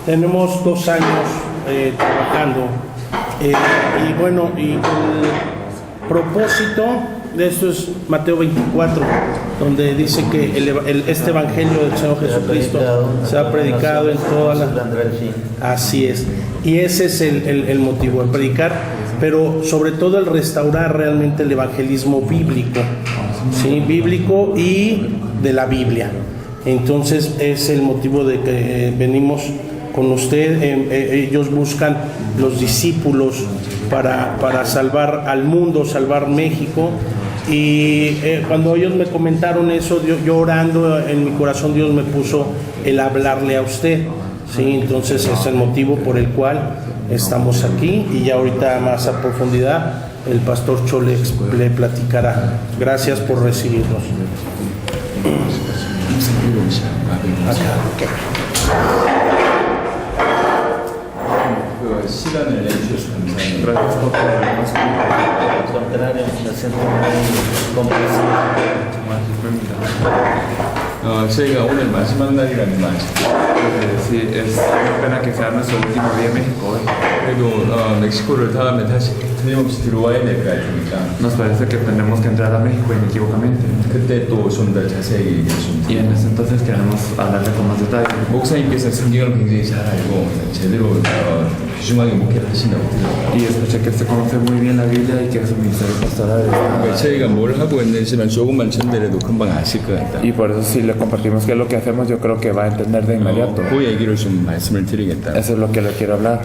tenemos 2 años trabajando. Y bueno, y el propósito de esto es Mateo 24, donde dice que este evangelio del Señor Jesucristo se ha predicado en todas las... Así es. Y ese es el motivo, el predicar, pero sobre todo el restaurar realmente el evangelismo bíblico, ¿sí? Bíblico y de la Biblia. Entonces es el motivo de que venimos con usted. Ellos buscan los discípulos para salvar al mundo, salvar México. Y cuando ellos me comentaron eso, yo orando en mi corazón, Dios me puso el hablarle a usted, ¿sí? Entonces es el motivo por el cual estamos aquí, y ya ahorita más a profundidad el pastor Chole le platicará. Gracias por recibirnos. 시간을 내주셔서 감사합니다. 정말 기쁩니다. 저희가 오늘 마지막 날이라는 말 Sí, es una pena que sea nuestro último día en México hoy. 그래도 멕시코를 다음에 다시 틀림없이 들어와야 될 것 같으니까 Nos parece que tenemos que entrar a México inequívocamente. 그때 또 좀 더 자세히 얘기해 주시면 Y en ese entonces queremos hablarle con más detalle. 목사님께서 성경을 굉장히 잘 알고 제대로 귀중하게 목회를 하신다고 들어요. Y escuché que usted conoce muy bien la Biblia y que su ministerio pastoral 그러니까 저희가 뭘 하고 있는지는 조금만 전달해도 금방 아실 것 같다. Y por eso si le compartimos qué es lo que hacemos, yo creo que va a entender de inmediato. 그 얘기를 좀 말씀을 드리겠다. Eso es lo que le quiero hablar.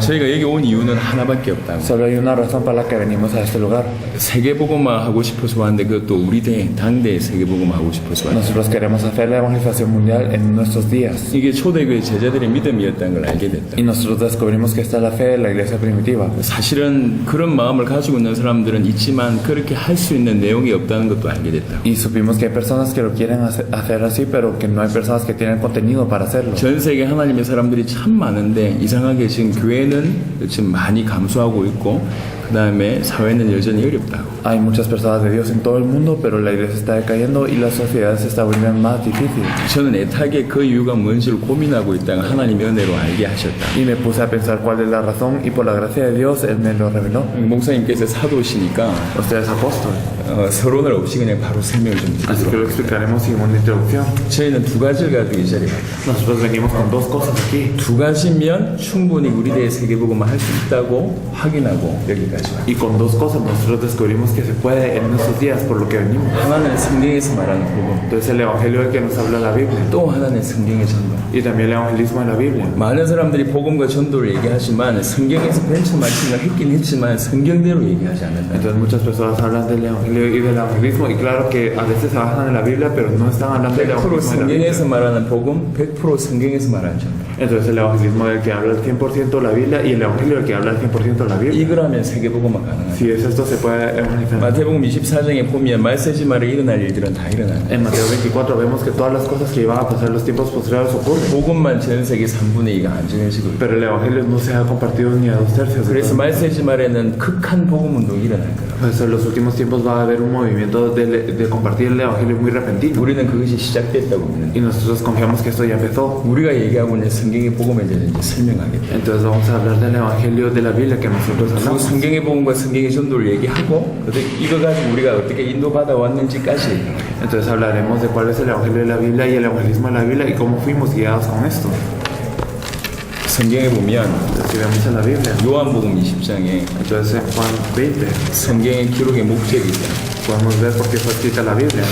저희가 여기 온 이유는 하나밖에 없다. Solo hay una razón para la que venimos a este lugar. 세계복음화 하고 싶어서 왔는데 그것도 우리 당대에 세계복음화 하고 싶어서 왔다. Nosotros queremos hacer la evangelización mundial en nuestros días. 이게 초대교회 제자들의 믿음이었다는 걸 알게 됐다. Y nosotros descubrimos que esta es la fe de la iglesia primitiva. 사실은 그런 마음을 가지고 있는 사람들은 있지만 그렇게 할 수 있는 내용이 없다는 것도 알게 됐다. Y supimos que hay personas que lo quieren hacer así, pero que no hay personas que tienen contenido para hacerlo. 전 세계 하나님의 사람들이 참 많은데 이상하게 지금 교회는 지금 많이 감소하고 있고 그 다음에 사회는 여전히 어렵다고. Hay muchas personas de Dios en todo el mundo, pero la iglesia está decayendo y la sociedad se está volviendo más difícil. 저는 애타게 그 이유가 뭔지를 고민하고 있다가 하나님의 은혜로 알게 하셨다. Y me puse a pensar cuál es la razón y por la gracia de Dios Él me lo reveló. 목사님께서 사도시니까 Usted es apóstol, 서론을 없이 그냥 바로 설명을 좀 así que 드리도록. lo explicaremos sin una introducción. 저희는 두 가지를 가지고 이 자리에 왔다. Nosotros venimos con dos cosas aquí. 두 가지면 충분히 우리 대의 세계복음을 할 수 있다고 확인하고 여기까지 왔다. Y con dos cosas nosotros descubrimos que se puede en nuestros días por lo que venimos. 하나는 성경에서 말하는 복음, Entonces el evangelio del que nos habla la Biblia 또 하나는 성경의 전도. y también el evangelismo de la Biblia. 많은 사람들이 복음과 전도를 얘기하지만 성경에서 벤처마킹을 했긴 했지만 성경대로 얘기하지 않는다. Entonces muchas personas hablan del evangelio y del evangelismo y claro que a veces se basan en la Biblia pero no están hablando del 100% evangelismo de la Biblia. 성경에서 말하는 복음, 100% 성경에서 말하는 전도. Entonces el evangelismo del que habla el 100% la Biblia y el evangelio del que habla el 100% la Biblia. 이거라면 세계복음화 가능하다. Si es esto se puede evangelizar. 마태복음 24장에 보면 말세지 말에 일어날 일들은 다 일어난다. En Mateo 24 vemos que todas las cosas que iban a pasar en los tiempos posteriores ocurren. 복음만 전 세계 3분의 2가 안정해지고 있다. Pero el evangelio no se ha compartido ni a 2/3. 그래서 말세지 말에는 극한 복음 운동이 일어날 거라. Pues en los últimos tiempos va a haber un movimiento de compartir el evangelio muy repentino. 우리는 그것이 시작됐다고 믿는다. Y nosotros confiamos que esto ya empezó. 우리가 얘기하고 있는 성경의 복음에 대해서 이제 설명하겠다. Entonces vamos a hablar del evangelio de la Biblia que nosotros 그 hablamos. 성경의 복음과 성경의 전도를 얘기하고 이거 가지고 우리가 어떻게 인도받아 왔는지까지. Entonces hablaremos de cuál es el evangelio de la Biblia y el evangelismo de la Biblia y cómo fuimos guiados con esto. 성경에 보면 Entonces si vemos en la Biblia, 요한복음 20장에 entonces en Juan 20 성경의 기록의 목적이 있다. podemos ver por qué fue escrita la Biblia.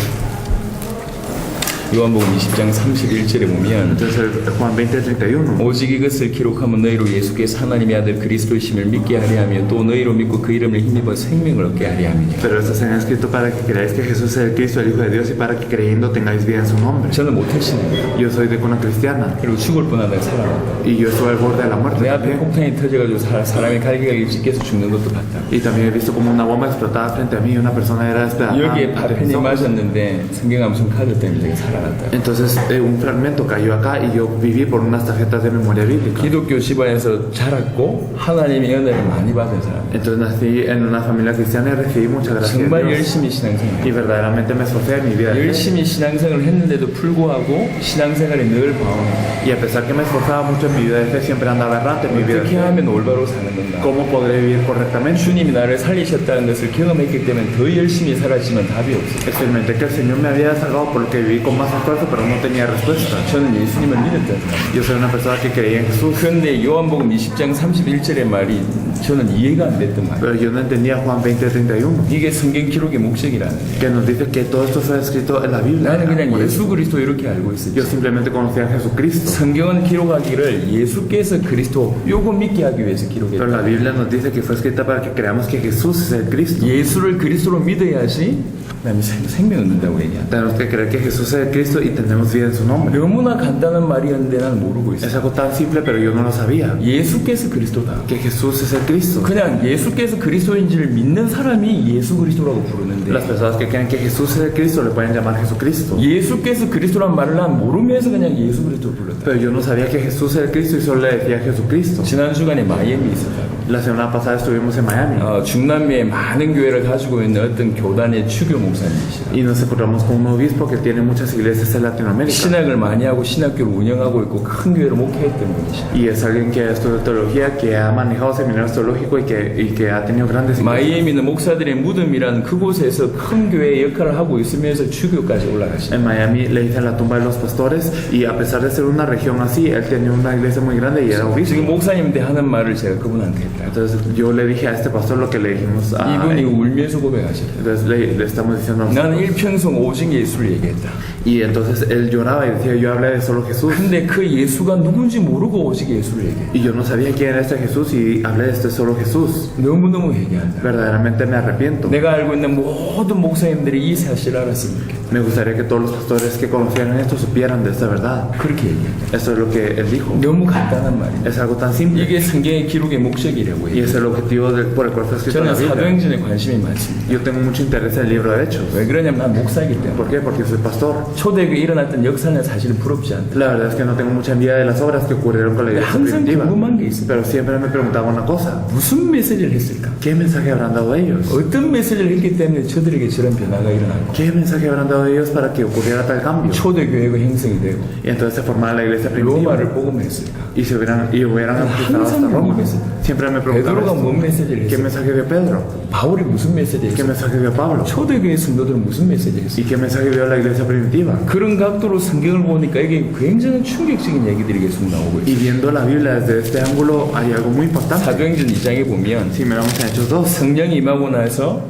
요한복음 20장 31절에 보면 Entonces Juan 20:31 오직 이것을 기록하면 너희로 예수께서 하나님의 아들 그리스도이심을 믿게 하려 하며 또 너희로 믿고 그 이름을 힘입어 생명을 얻게 하려 함이니. Pero esto se ha escrito para que creáis que Jesús es el Cristo, el Hijo de Dios, y para que creyendo tengáis vida en su nombre. 저는 모태신입니다. Yo soy de cuna cristiana 그리고 죽을 뻔하다가 살아났다. y yo estuve al borde de la muerte 내 앞에 también. 폭탄이 터져가지고 사람이 갈기갈기 찢겨서 죽는 것도 봤다. Y también he visto como una bomba explotada frente a mí y una persona era despedazada. 여기에 파편이 맞았는데 성경함 무슨 카드 때문에 내가 살아났다. 알았다. Entonces un fragmento cayó acá y yo viví por unas tarjetas de memoria bíblica. 기독교 집안에서 자랐고 하나님의 은혜를 많이 받은 사람. Entonces nací en una familia cristiana y recibí mucha gracia de 정말 Dios. 열심히 신앙생활. Y verdaderamente me esforcé en mi vida. 열심히 신앙생활을 했는데도 불구하고 신앙생활에 늘 방황해. Y a pesar que me esforzaba mucho en mi vida de fe, siempre andaba errante en mi vida de 어떻게 fe. 하면 올바로 사는 건가? ¿Cómo podré vivir correctamente? 주님이 나를 살리셨다는 것을 경험했기 때문에 더 열심히 살았지만 답이 없어요. Experimenté que el Señor me había salvado por lo que viví con más esfuerzo, pero no tenía respuesta. 저는 예수님을 믿었던 사람. Yo soy una persona que creía en Jesús, 그런데 요한복음 20장 31절의 말이 저는 이해가 안 됐던 말이에요. pero yo no entendía Juan 20:31, 이게 성경 기록의 목적이라는 거예요. que nos dice que todo esto fue escrito en la Biblia. 나는 그냥 Por eso, 예수 그리스도 이렇게 알고 있었지. yo simplemente conocía a Jesucristo, 성경은 기록하기를 예수께서 그리스도 요거 믿게 하기 위해서 pero 기록했다. la Biblia nos dice que fue escrita para que creamos que Jesús es el Cristo. 예수를 그리스도로 믿어야지 그다음에 생명 얻는다고 얘기한다. Tenemos que creer que Jesús es el Cristo y tenemos vida en su nombre. 너무나 간단한 말이었는데 난 모르고 Es 있어. algo tan simple, pero yo no lo sabía. 예수께서 그리스도다. Que Jesús es el Cristo. 그냥 예수께서 그리스도인지를 믿는 사람이 예수 그리스도라고 부르는데 Las personas que creen que Jesús es el Cristo le pueden llamar Jesucristo. 예수께서 그리스도란 말을 난 모르면서 그냥 예수 그리스도를 불렀다. Pero yo no sabía que Jesús es el Cristo y solo le decía Jesucristo. 지난 주간에 마이애미 있었다고. La semana pasada estuvimos en Miami 중남미에 많은 교회를 가지고 있는 어떤 교단의 추교 목사님이시라. y nos encontramos con un obispo que tiene muchas iglesias en Latinoamérica. 신학을 많이 하고 신학교를 운영하고 있고 큰 교회를 목회했던 분이시라. Y es alguien que ha estudiado teología, que ha manejado seminarios teológicos y que ha tenido grandes iglesias. 마이애미는 목사들의 무덤이라는 그곳에서 큰 교회의 역할을 하고 있으면서 추교까지 올라가시라. En Miami le dicen la tumba de los pastores y a pesar de ser una región así, él tenía una iglesia muy grande y era obispo. 지금 목사님한테 하는 말을 제가 그분한테 했다. Entonces yo le dije a este pastor lo que le dijimos a 이분이 él. 울면서 고백하셨다. Entonces le estamos diciendo 나는 일평생 오직 예수를 얘기했다. y entonces él lloraba y decía yo hablé de solo Jesús 근데 그 예수가 누군지 모르고 오직 예수를 얘기해. y yo no sabía quién era este Jesús y hablé de este solo Jesús. 너무너무 회개한다. Verdaderamente me arrepiento. 내가 알고 있는 모든 목사님들이 이 사실을 알았으면 좋겠다. Me gustaría que todos los pastores que conocieran esto supieran de esta verdad. 그렇게 얘기한다. Eso es lo que él dijo. 너무 간단한 말이야. Es algo tan simple 이게 성경의 기록의 목적이라고 y 해요. es el objetivo por el cual fue escrito la 저는 Biblia. 사도행전에 관심이 많습니다. Yo tengo mucho interés en el libro de Hechos. 왜 그러냐면 난 목사이기 때문에. ¿Por qué? Porque soy pastor. 초대교회 일어났던 역사는 사실은 부럽지 않다. La verdad es que no tengo mucha envidia de las obras que ocurrieron con la iglesia 항상 primitiva. 궁금한 게 있어요. Pero siempre me preguntaba una cosa. 무슨 메시지를 했을까? ¿Qué mensaje habrán dado ellos? 어떤 메시지를 했기 때문에 저들에게 저런 변화가 일어나고 ¿Qué mensaje habrán dado ellos para que ocurriera tal cambio? 초대교회가 형성이 되고 Y entonces se formara la iglesia primitiva. 로마를 복음했을까? Y hubieran conquistado hasta 항상 Roma. 궁금했어요. Siempre me preguntaba 베드로가 뭔 esto. 메시지를 ¿Qué 했을까? mensaje dio Pedro? 바울이 무슨 메시지를 ¿Qué 했을까? mensaje dio Pablo? 초대교회 성도들은 무슨 메시지를 했을까? ¿Y qué mensaje dio la iglesia primitiva? 그런 각도로 성경을 보니까 이게 굉장히 충격적인 얘기들이 계속 나오고 Y 있어요. viendo la Biblia desde este ángulo hay algo muy importante. 사도행전 2장에 보면 Si miramos en Hechos 2, 성령이 임하고 나서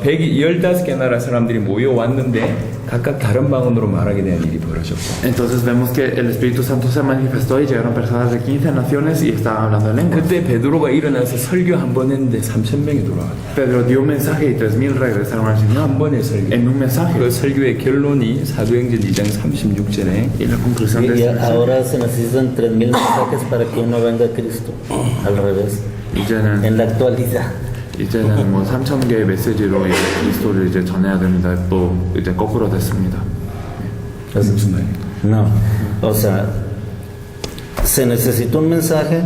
115개 나라 사람들이 모여왔는데 각각 다른 방언으로 말하게 되는 일이 벌어졌고 entonces vemos que el Espíritu Santo se manifestó y llegaron personas de 15 naciones y estaban hablando en lengua. 그때 베드로가 일어나서 설교 한 번 했는데 3,000명이 돌아왔다. Pedro dio un mensaje y 3,000 regresaron al Señor. 한 번의 설교. En un mensaje. 그 설교의 결론이 사도행전 2장 36절에 Y la conclusión de Y este mensaje. ahora se necesitan 3,000 mensajes para que uno venga a Cristo. Al revés. 이제는 En la actualidad. 뭐 3,000개의 메시지로 이제 그리스도를 이제 전해야 됩니다. 또 이제 거꾸로 됐습니다. 무슨 말이에요? No. O sea, se necesitó un mensaje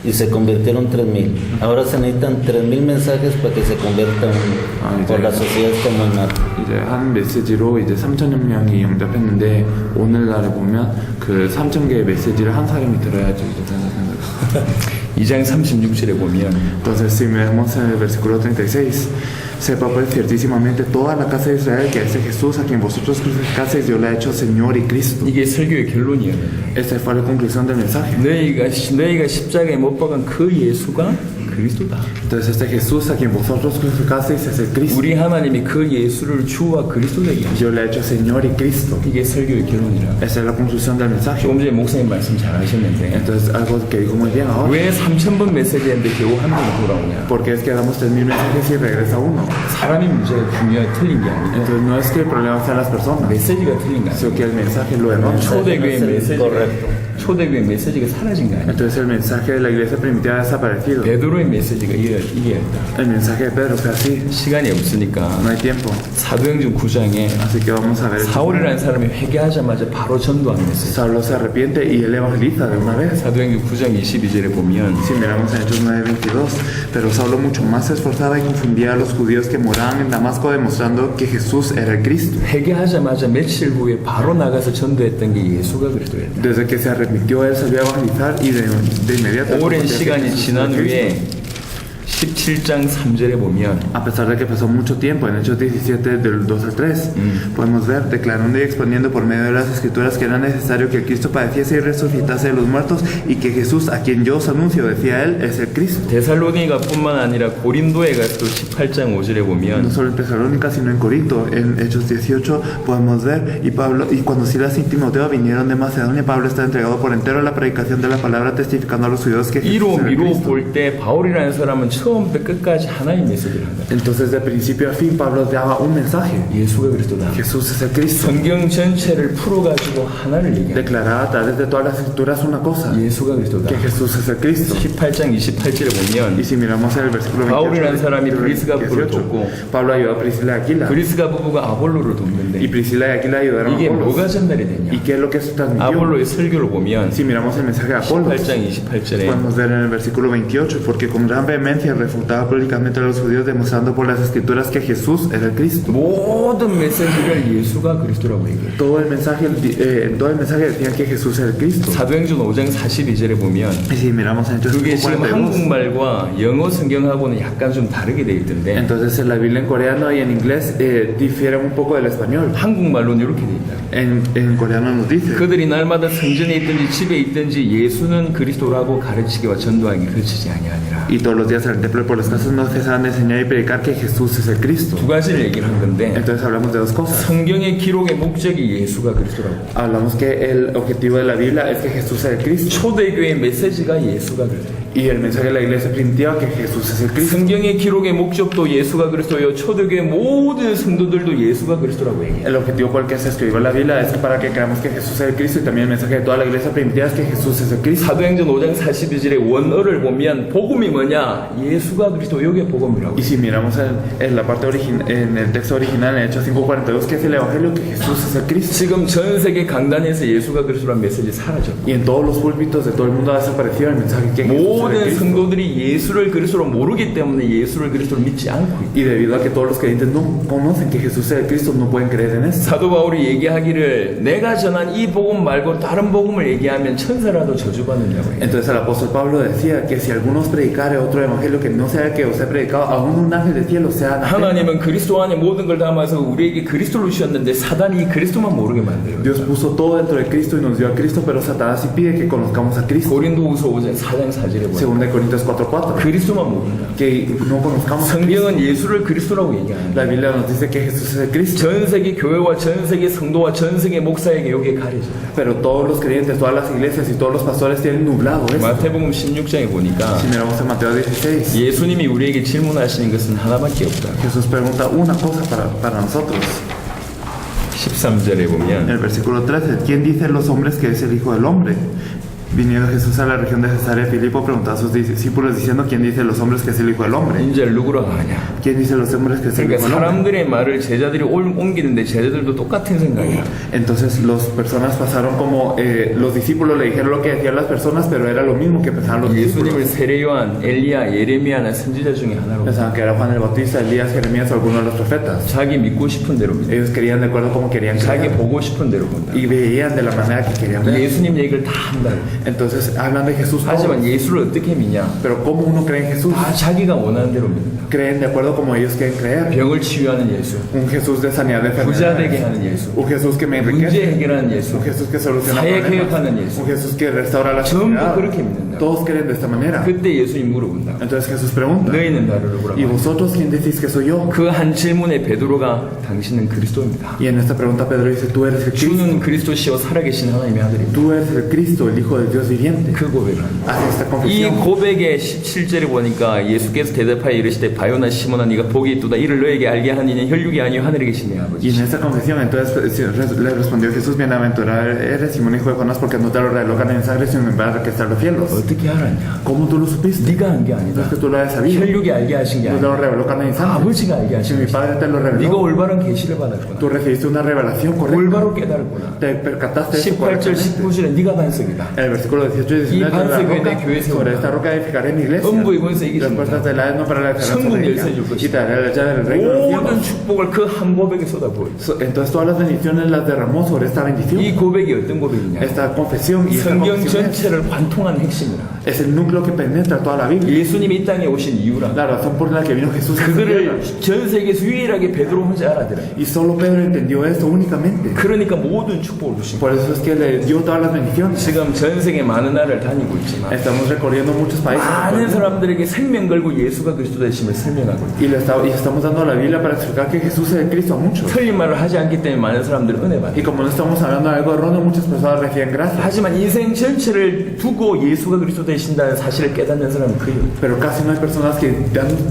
y se convirtieron 3,000. Ahora se necesitan 3,000 mensajes para que se conviertan por la sociedad comunal. 이제 한 메시지로 이제 3,000여 명이 영접했는데 오늘날에 보면 그 3,000개의 메시지를 한 사람이 들어야지 이제 생각합니다. 2장 36절에 보면 Entonces, si vemos en el versículo 36, sepa pues ciertísimamente toda la casa de Israel que ese Jesús a quien vosotros crucificasteis, Dios le ha hecho Señor y Cristo. 이게 설교의 결론이었는데 Esta fue la conclusión del mensaje. 너희가 십자가에 못 박은 그 예수가 그리스도다. Entonces, este Jesús a quien vosotros crucificasteis es el Cristo. 우리 하나님이 그 예수를 주와 그리스도 되게 하셨다. Dios le ha hecho Señor y Cristo. 이게 설교의 결론이라. Esa es la conclusión del mensaje. 조금 전에 목사님 말씀 잘 하셨는데 Entonces, algo que dijo muy bien ahora. 왜 3,000번 메시지했는데 겨우 한 명이 돌아오냐? Porque es que damos 3,000 mensajes y regresa uno. 사람이 문제가 틀린 게 아니고 Entonces, no es que el problema sean las personas, 메시지가 틀린 거 아니에요. sino que el mensaje lo erróneo. 초대교회 Es el 메시지 correcto. 초대교회 메시지가 사라진 거 아니에요. Entonces el mensaje de la iglesia primitiva ha desaparecido. 베드로의 메시지가 이해했다. El mensaje de Pedro fue así. 시간이 없으니까 No hay tiempo. 사도행전 9장에 Así que vamos a ver. 사울이라는 사람이 회개하자마자 바로 전도하는 메시지. Saulo se arrepiente y él evangeliza de una vez. 사도행전 9장 22절에 보면 Si miramos en Hechos 9:22, pero Saulo mucho más se esforzaba y confundía a los judíos que moraban en Damasco, demostrando que Jesús era el Cristo. 회개하자마자 며칠 후에 바로 나가서 전도했던 게 예수가 그리스도였다. Desde que se arrepintió, él salió a evangelizar y de inmediato. 오랜 시간이 지난 후에 17장 3절에 보면 A pesar de que pasó mucho tiempo, en Hechos 17, del 2 al 3, podemos ver, declarando y exponiendo por medio de las Escrituras que era necesario que el Cristo padeciese y resucitase de los muertos, y que Jesús, a quien yo os anuncio, decía él, es el Cristo. 데살로니가 뿐만 아니라 고린도에 가서 또 18장 5절에 No 보면 solo en Tesalónica, sino en Corinto. En Hechos 18 podemos ver, y cuando Silas y Timoteo vinieron de Macedonia, Pablo está entregado por entero a la predicación de la palabra, testificando a los judíos que Jesús 이로 era el 미로 Cristo. 볼 때 바울이라는 사람은 처음부터 끝까지 하나의 메시지를 한다. Entonces, de principio a fin, Pablo daba un mensaje. 예수가 그리스도다. Jesús es el Cristo. 성경 전체를 풀어가지고 하나를 얘기한다. Declaraba a través de todas las escrituras una cosa, 예수가 그리스도다. que Jesús es el Cristo. 18장 28절에 보면 Y si miramos el versículo 28, 바울이라는 사람이 브리스가 부부를 돕고 Pablo ayudó a Priscila y Aquila. 브리스가 부부가 아볼로를 Y 돕는데 Priscila y Aquila ayudaron a 이게 Apolos. 뭐가 전달이 되냐? ¿Y qué es lo que se transmitió? 아볼로의 설교를 보면 Si miramos el mensaje de Apolos, 18장 28절에 podemos ver en el versículo 28, porque con gran vehemencia refutaba públicamente a los judíos, demostrando por las escrituras que Jesús era el Cristo. 모든 메시지를 예수가 그리스도라고 얘기해요. Todo el mensaje decía que Jesús era el Cristo. 사도행전 5장 42절에 보면 Y si miramos en Hechos 그게 지금 42, 한국말과 영어 성경하고는 약간 좀 다르게 돼 있던데 entonces en la Biblia en coreano y en inglés difiere un poco del español. 한국말로는 이렇게 돼 있다. En coreano nos dice, 그들이 날마다 성전에 있든지 집에 있든지 예수는 그리스도라고 가르치기와 전도하기 그치지 아니하니라. y todos los días en el templo y por las casas no cesaban de enseñar y predicar que Jesús es el Cristo. 두 가지를 얘기를 한 건데 Entonces hablamos de dos cosas. 성경의 기록의 목적이 예수가 그리스도라고. Hablamos que el objetivo de la Biblia es que Jesús es el Cristo. 초대교회의 메시지가 예수가 그리스도. Y el mensaje de la iglesia primitiva que Jesús es el Cristo. 성경의 기록의 목적도 예수가 그리스도요. 초대교회 모든 성도들도 예수가 그리스도라고 얘기해요. El objetivo por el que se escribió la Biblia es para que creamos que Jesús es el Cristo, y también el mensaje de toda la iglesia primitiva es que Jesús es el Cristo. 사도행전 5장 42절의 원어를 보면 복음이 뭐냐? 예수가 그리스도. 이게 복음이라고. Y si miramos en la parte en el texto original, en Hechos 5:42, que es el evangelio, que Jesús es el Cristo. 지금 전 세계 강단에서 예수가 그리스도라는 메시지 사라져. Y en todos los púlpitos de todo el mundo ha desaparecido el mensaje que Jesús es el 모든 Cristo. 성도들이 예수를 그리스도로 모르기 때문에 예수를 그리스도로 믿지 않고 있다. Y debido a que todos los creyentes no conocen que Jesús es el Cristo, no pueden creer en eso. 사도 바울이 얘기하기를 내가 전한 이 복음 말고 다른 복음을 얘기하면 천사라도 저주받는다고 해요. Entonces el apóstol Pablo decía que si algunos predicare otro evangelio que no sea el que os he predicado, aún un ángel del cielo sea anatema. 하나님은 그리스도 안에 모든 걸 담아서 우리에게 그리스도를 주셨는데 사단이 그리스도만 모르게 만들어요. Dios puso todo dentro de Cristo y nos dio a Cristo, pero Satanás sí pide que conozcamos a Cristo. 고린도후서 5장 4장 4절에 보면 Según de Corintios 4:4, 그리스도만 모른다. que no conozcamos a Cristo. 성경은 예수를 그리스도라고 얘기합니다. La Biblia nos dice que Jesús es el Cristo, 전 세계 교회와 전 세계 성도와 전 세계 목사에게 여기에 가려진다. pero todos los creyentes, todas las iglesias y todos los pastores tienen nublado eso. 마태복음 16장에 보니까 Si miramos en Mateo 16, 예수님이 우리에게 질문하시는 것은 하나밖에 없다. Jesús pregunta una cosa para nosotros. 13절에 En 보면 el versículo 13, ¿quién dicen los hombres que es el Hijo del Hombre? Viniendo Jesús a la región de Cesarea Filipo, preguntó a sus discípulos diciendo, ¿quién dice los hombres que es el Hijo del Hombre? 인자를 누구라고 하냐? ¿Quién dice los hombres que es el 그러니까 Hijo del Hombre? 사람들의 말을 제자들이 옮기는데 제자들도 똑같은 생각이야. Entonces las personas pasaron como los discípulos le dijeron lo que decían las personas, pero era lo mismo que pensaban los discípulos. 예수님을 세례 요한, 엘리야, 예레미야나 선지자 중에 하나로 Pensaban que era Juan el Bautista, Elías, Jeremías o alguno de los profetas. 자기 믿고 싶은 대로 믿어. Ellos querían de acuerdo como querían 자기 creer 보고 싶은 대로 본다. y veían de la manera que querían ver. 예수님 얘기를 다 한다. Entonces hablan de Jesús, 하지만 예수를 어떻게 믿냐? pero ¿cómo uno cree en Jesús? 다 자기가 원하는 대로 믿는다. Creen de acuerdo como ellos quieren creer. 병을 치유하는 예수, Un Jesús de sanidad de 부자 되게 enfermedades, 하는 예수, un Jesús que me 문제 enriquece, 해결하는 예수, un Jesús que soluciona 사회 problemas, 개혁하는 예수. un Jesús que restaura la 전부 sociedad. 그렇게 믿는다. Todos creen de esta manera. 그때 예수님 물어본다. Entonces Jesús pregunta, 너희는 나를 누구라고 ¿y 하냐? vosotros quién decís que soy yo? 그 한 질문에 베드로가 당신은 그리스도입니다. Y en esta pregunta Pedro dice, tú eres el Cristo, 주는 그리스도시요 살아계신 하나님의 아들입니다. tú eres el Cristo, el Hijo del Dios viviente. 그 고백을 합니다. Hace esta 이 confesión. 고백의 17절에 보니까 예수께서 대답하여 이르시되 바요나 시몬아 네가 복이 있도다 이를 너에게 알게 하는 이는 혈육이 아니요 하늘에 계신 내 Y 아버지. en esta confesión entonces le respondió Jesús, bienaventurado eres Simón hijo de Jonás, porque no te lo reveló carne ni sangre, sino en verdad que están los cielos. 어떻게 알았냐? ¿Cómo tú lo supiste? 네가 한 게 No 아니다. es que tú lo hayas sabido. 혈육이 알게 하신 게 No te lo 아니라 reveló carne ni sangre, 아버지가 알게 하신 sino mi 것이다. Padre te lo 네가 reveló. 올바른 계시를 받았구나. Tú recibiste una revelación correcta. 올바로 깨달았구나. Te percataste de eso 18절 correctamente. 19절에 네가 반석이다. El versículo 18 y 19 반석에 de la 내 roca, 교회 세운다. sobre esta roca edificaré mi iglesia. 음부의 권세 이기신다. Las puertas del Hades no prevalecerán 천국 sobre ella. 열쇠 줄 Y 것이다. te daré la llave del reino de los 모든 cielos. 축복을 그 한 고백에 쏟아부어. Entonces todas las bendiciones las derramó sobre esta bendición. 이 고백이 어떤 고백이냐? Esta confesión y esta 성경 confesión 전체를 관통한 핵심이라. es el núcleo que penetra toda la Biblia. 예수님이 이 땅에 오신 이유라. La razón por la que vino Jesús a esta tierra. 그들을 전 세계에서 유일하게 베드로 혼자 알아들어요. Y solo Pedro entendió esto únicamente. 그러니까 모든 축복을 주신 거예요. Por eso es que le dio todas las bendiciones. 지금 전 세계 많은 나라를 다니고 있지만 Estamos recorriendo muchos países 많은 사람들에게 생명 걸고 예수가 그리스도 되심을 설명하고 있다. y estamos dando la Biblia para explicar que Jesús es el Cristo a muchos. 틀린 말을 하지 않기 때문에 많은 사람들은 은혜 받아요. Y como no estamos hablando de algo erróneo, muchas personas reciben gracia. 하지만 인생 전체를 두고 예수가 그리스도 되신다는 사실을 깨닫는 사람은 그요. Pero casi no hay personas que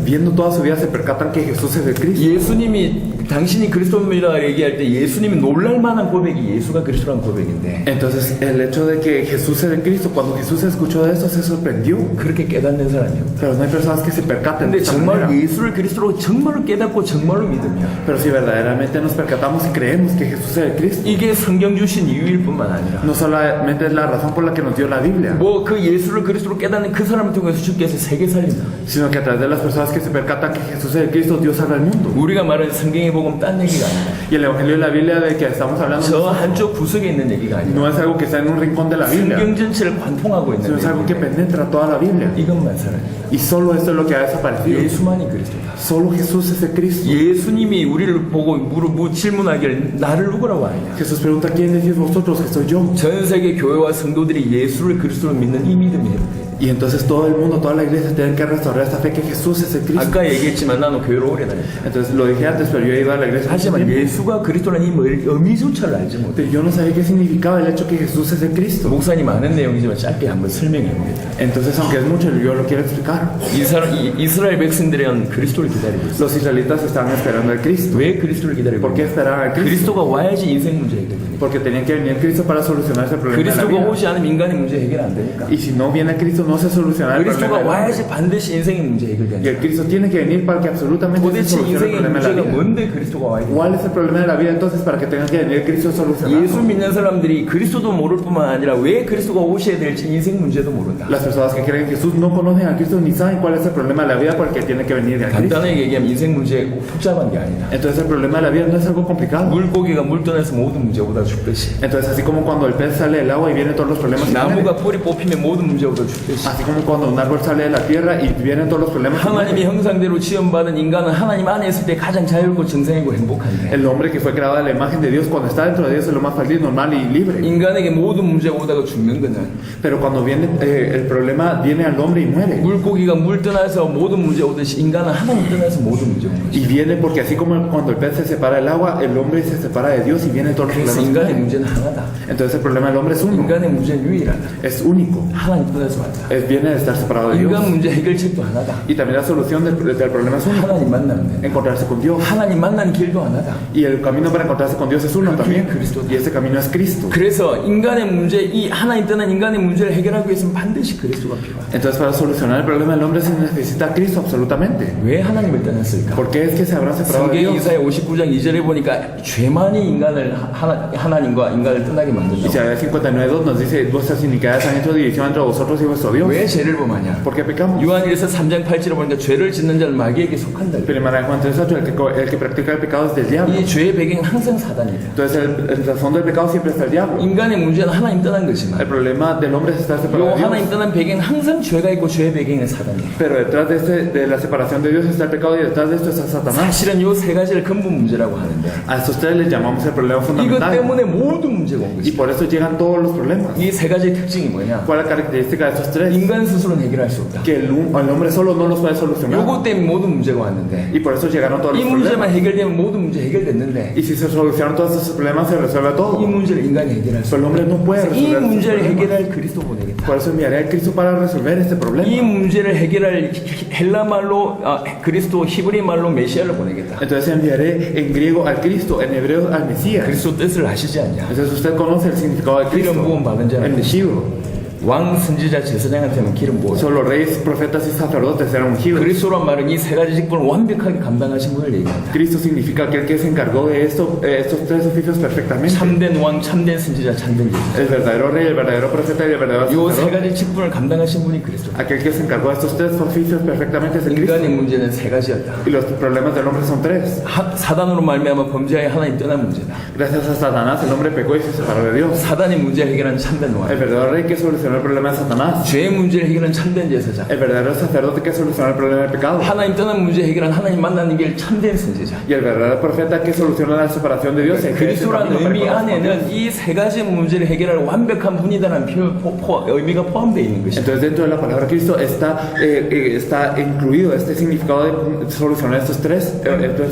viendo toda su vida se percatan que Jesús es el Cristo. 예수님이 당신이 그리스도입니다 얘기할 때 예수님이 놀랄 만한 고백이 예수가 그리스도라는 고백인데 Entonces el hecho de que Jesús es el Cristo, cuando Jesús escuchó de eso se sorprendió. 그렇게 깨닫는 사람이 없다. Pero no hay personas que se percaten de 근데 esta 정말 manera. 예수를 그리스도로 정말로 깨닫고 정말로 믿으면 Pero si verdaderamente nos percatamos y creemos que Jesús es el Cristo, 이게 성경 주신 이유일 뿐만 아니라 no solamente es la razón por la que nos dio la Biblia, 뭐 그 예수를 그리스도로 깨닫는 그 사람을 통해서 주께서 세계 살린다. sino que a través de las personas que se percatan que Jesús es el Cristo, Dios salva al mundo. 우리가 말하는 성경의 복음 딴 얘기가 아니라 Y el Evangelio de la Biblia de que estamos hablando 저 한쪽 구석에 있는 얘기가 아니라 no es algo que está en un rincón de la Biblia, 성경 전체를 관통하고 있는 sino es algo que 얘기인데 penetra toda la Biblia. 이것만 살아요. Y solo esto es lo que ha desaparecido. 예수만이 그리스도다. Solo Jesús es el Cristo. 예수님이 우리를 보고 질문하기를 나를 누구라고 하느냐. Jesús pregunta, ¿quién decís vosotros que soy yo? 전 세계 교회와 성도들이 예수를 그리스도로 믿는 이 믿음이 해야 Y entonces todo el mundo, toda la iglesia tienen que restaurar esta fe que Jesús es el Cristo. 아까 얘기했지만 나는 교회로 오래 다녔다. Entonces lo dije antes, pero yo he ido a la iglesia. mucho 하지만 tiempo. 예수가 그리스도라는 이 의미조차를 알지 못해. Pero yo no sabía qué significaba el hecho que Jesús es el Cristo. 목사님 아는 내용이지만 짧게 한번 설명해 보겠다. Entonces, aunque es mucho, yo lo quiero explicar. 이스라엘 백성들은 그리스도를 기다리고 있어. Los israelitas estaban esperando al Cristo. 왜 그리스도를 기다리고 ¿Por qué 있냐? esperaban al Cristo? 그리스도가 와야지 인생 문제 해결되니까. Porque tenían que venir Cristo para solucionar ese problema de la 그리스도가 vida. 오지 않으면 인간의 문제 해결 안 되니까. Y si no viene Cristo, no se soluciona el 그리스도가 problema de la vida. 와야지 반드시 인생의 문제 Y el 해결되니까. Cristo tiene que venir para que absolutamente se 도대체 solucione el 인생의 problema de la 문제가 vida. 뭔데 그리스도가 와야 돼? ¿Cuál es el problema de la vida entonces para que tenga que venir Cristo a 예수 solucionarlo? 믿는 사람들이 그리스도도 모를 뿐만 아니라 왜 그리스도가 오셔야 될지 인생 문제도 모른다. Las personas que creen en Jesús no conocen a Cristo ni saben cuál es el problema de la vida por el que tiene que venir a Cristo. 간단하게 얘기하면 인생 문제 복잡한 게 아니다. Entonces el problema de la vida no es algo complicado. 물고기가 물 떠나서 모든 문제보다 죽듯이, Entonces así como cuando el pez sale del agua y vienen todos los problemas que vienen, 나무가 뿌리 뽑히면 모든 문제보다 죽듯이, así como cuando un árbol sale de la tierra y vienen todos los problemas que 하나님의 vienen. 형상대로 지음받은 인간은 하나님 안에 있을 때 가장 자유롭고 정상이고 행복한데 El hombre que fue creado a la imagen de Dios cuando está dentro de Dios es lo más feliz, normal y libre. 인간에게 모든 문제가 오다가 죽는 거는 Pero cuando viene el problema viene al hombre y muere. 물고기가 물 떠나서 모든 문제 오듯이 인간은 하나님 떠나서 모든 문제 오는 Y 것이. viene porque así como cuando el pez se separa del agua, el hombre se separa de Dios y vienen todos los 그래서 problemas. que 인간의 vienen. 문제는 하나다. Entonces el problema del hombre es uno, 인간의 문제는 유일하다. es único, 하나님 떠나서 왔다. viene de estar separado de Dios. 인간 문제 해결책도 하나다. Y también la solución del problema es uno, 하나님 만나면 돼. encontrarse con Dios. 하나님 만나는 길도 하나다. Y el camino para encontrarse con Dios es uno también. Y ese camino es Cristo. 그래서 인간의 문제, 이 하나님 떠난 인간의 문제를 해결하기 위해서는 반드시 그리스도가 필요하다. Entonces para solucionar el problema del hombre se necesita a Cristo absolutamente. 왜 하나님을 떠났을까? ¿Por qué es que se habrán separado de 성경 Dios? 이사야 59장 2절에 보니까 죄만이 인간을 하나님과 인간을 떠나게 Y 만든다. Isaías 59:2 nos dice, vuestras iniquidades han hecho división entre vosotros y vuestro Dios. 왜 죄를 범하냐? ¿Por qué pecamos? 요한일서 3장 8절에 보니까 죄를 짓는 자는 마귀에게 속한다. Primera de Juan 3:8, el que practica el pecado es del diablo. 이 죄의 배경은 항상 사단이다. Entonces el trasfondo del pecado siempre está el diablo. 인간의 문제는 하나님 떠난 것이지만 El problema del hombre es estar 요 separado de 하나님 Dios. 떠난 배경은 항상 죄가 있고 죄의 배경은 사단이에요. Pero detrás de la separación de Dios está el pecado y detrás de esto está Satanás. 사실은 요 세 가지를 근본 문제라고 하는데 A estos tres les llamamos el problema 이것 fundamental. 때문에 모든 문제가 온 Y 것이죠. por eso llegan todos los problemas. 이 세 가지의 특징이 뭐냐? ¿Cuál es la característica de estos tres? 인간 스스로는 해결할 수 없다. Que el hombre solo no los puede solucionar. 요것 때문에 모든 문제가 왔는데 Y por eso llegaron todos 이 los 문제만 problemas. 해결되면 모든 문제 해결됐는데 Y si se solucionan todos esos problemas, se resuelve 이 todo. 문제를 인간이 해결할 수 Pero el hombre no puede 없어요. 이 resolver esos 문제를 problemas. 해결할 그리스도 보내겠다. Por eso enviaré a Cristo para resolver este 이 problema. 문제를 해결할 헬라 말로 그리스도 히브리 말로 메시아를 보내겠다. Entonces enviaré en griego al Cristo, en hebreo al Mesías. 그리스도 뜻을 아시지 않냐? Entonces usted conoce el significado de Cristo. 기름 부음 받은 자는 El ungido. 왕, 선지자, 제사장한테는 기름 부어. Solo reyes, profetas y sacerdotes eran ungidos. 그리스도란 말은 이 세 가지 직분을 완벽하게 감당하신 분을 얘기한다. Cristo significa aquel que se encargó de estos tres oficios perfectamente. 참된 왕, 참된 선지자, 참된 제사장. El verdadero rey, el verdadero profeta y el verdadero 이 세 sacerdote. 가지 직분을 감당하신 분이 그리스도. Aquel que se encargó de estos tres oficios perfectamente es el Cristo. 인간의 문제는 세 가지였다. Y los problemas del hombre son tres. 사단으로 말미암아 범죄하여 하나님 떠난 문제다. Gracias a Satanás el hombre pecó y se separó de Dios. 사단의 문제를 해결한 참된 왕. El verdadero rey que solucionó el problema de Satanás. 죄의 문제를 해결한 참된 제사장. El verdadero sacerdote que solucionó el problema del pecado. 하나님 떠난 문제 해결한 하나님 만나는 길 참된 선지자. Y el verdadero profeta que soluciona la separación de Dios. 그리스도라는 의미 안에는 이 세 가지 문제를 해결할 완벽한 분이다라는 의미가 포함되어 있는 것이다. Entonces dentro de la palabra Cristo está incluido este significado de solucionar estos tres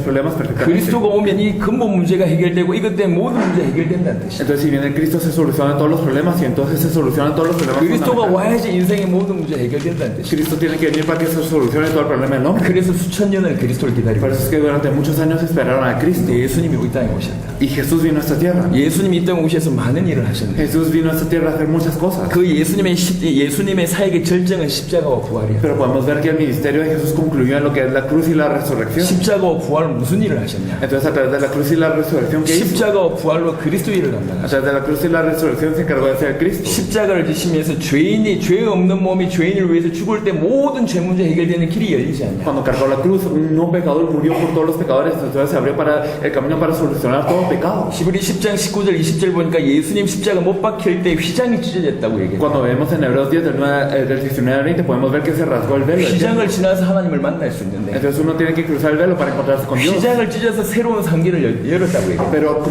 problemas perfectamente. 그리스도가 오면 이 근본 문제가 해결되고 이것 때문에 모든 문제 해결된다는 뜻이다. Entonces si viene Cristo se solucionan todos los problemas y entonces se solucionan todos los problemas. 그리스도가 fundamentales. 와야지 인생의 모든 문제 해결된다는 뜻이다. Cristo tiene que venir para que se solucione todo el problema del hombre. 그래서 수천 년을 그리스도를 기다리고 Por eso es que durante muchos años esperaron a Cristo. 예수님이 이 땅에 오셨다. Y Jesús vino a esta tierra. 예수님이 이 땅에 오셔서 많은 일을 하셨는데 Jesús vino a esta tierra a hacer muchas cosas. 그 예수님의 사역의 절정은 십자가와 부활이야. Pero podemos ver que el ministerio de Jesús concluyó en lo que es la cruz y la resurrección. 십자가와 부활은 무슨 일을 하셨냐? Entonces a través de la cruz y la resurrección que hizo. 십자가와 부활로 그리스도 일을 A 감당하셨다. través de la cruz y la resurrección se encargó de ser Cristo. 십자가를 지시면서 죄 없는 몸이 죄인을 위해서 죽을 때 모든 죄 문제 해결되는 길이 열리지 않냐? Cuando cargó la cruz, un no pecador murió por todos los pecadores, entonces se abrió para el camino para solucionar todo pecado. 히브리 10장 19절 20절 보니까 예수님 십자가 못 박힐 때 휘장이 찢어졌다고 얘기해요. Cuando vemos en Hebreos 10 del 19 al 20 podemos ver que se rasgó el velo. 휘장을 지나서 하나님을 만날 수 있는데 Entonces uno tiene que cruzar el velo para encontrarse con Dios. 휘장을 찢어서 새로운 상계를 열었다고 얘기해요. Pero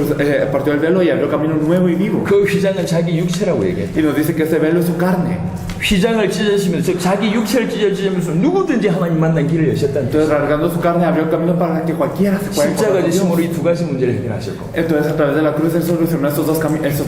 partió el velo y abrió camino nuevo y vivo. 그 휘장은 자기 육체라고 얘기해요. Y nos dice que ese velo es su carne. 휘장을 찢어지면서 즉 자기 육체를 찢어지면서 누구든지 하나님 만난 길을 여셨다는 뜻. Entonces rasgando su carne abrió el camino para que cualquiera se pueda 십자가 encontrar con Dios. 지심으로 이 두 가지 문제를 해결하셨고 Entonces a través de la cruz él solucionó estos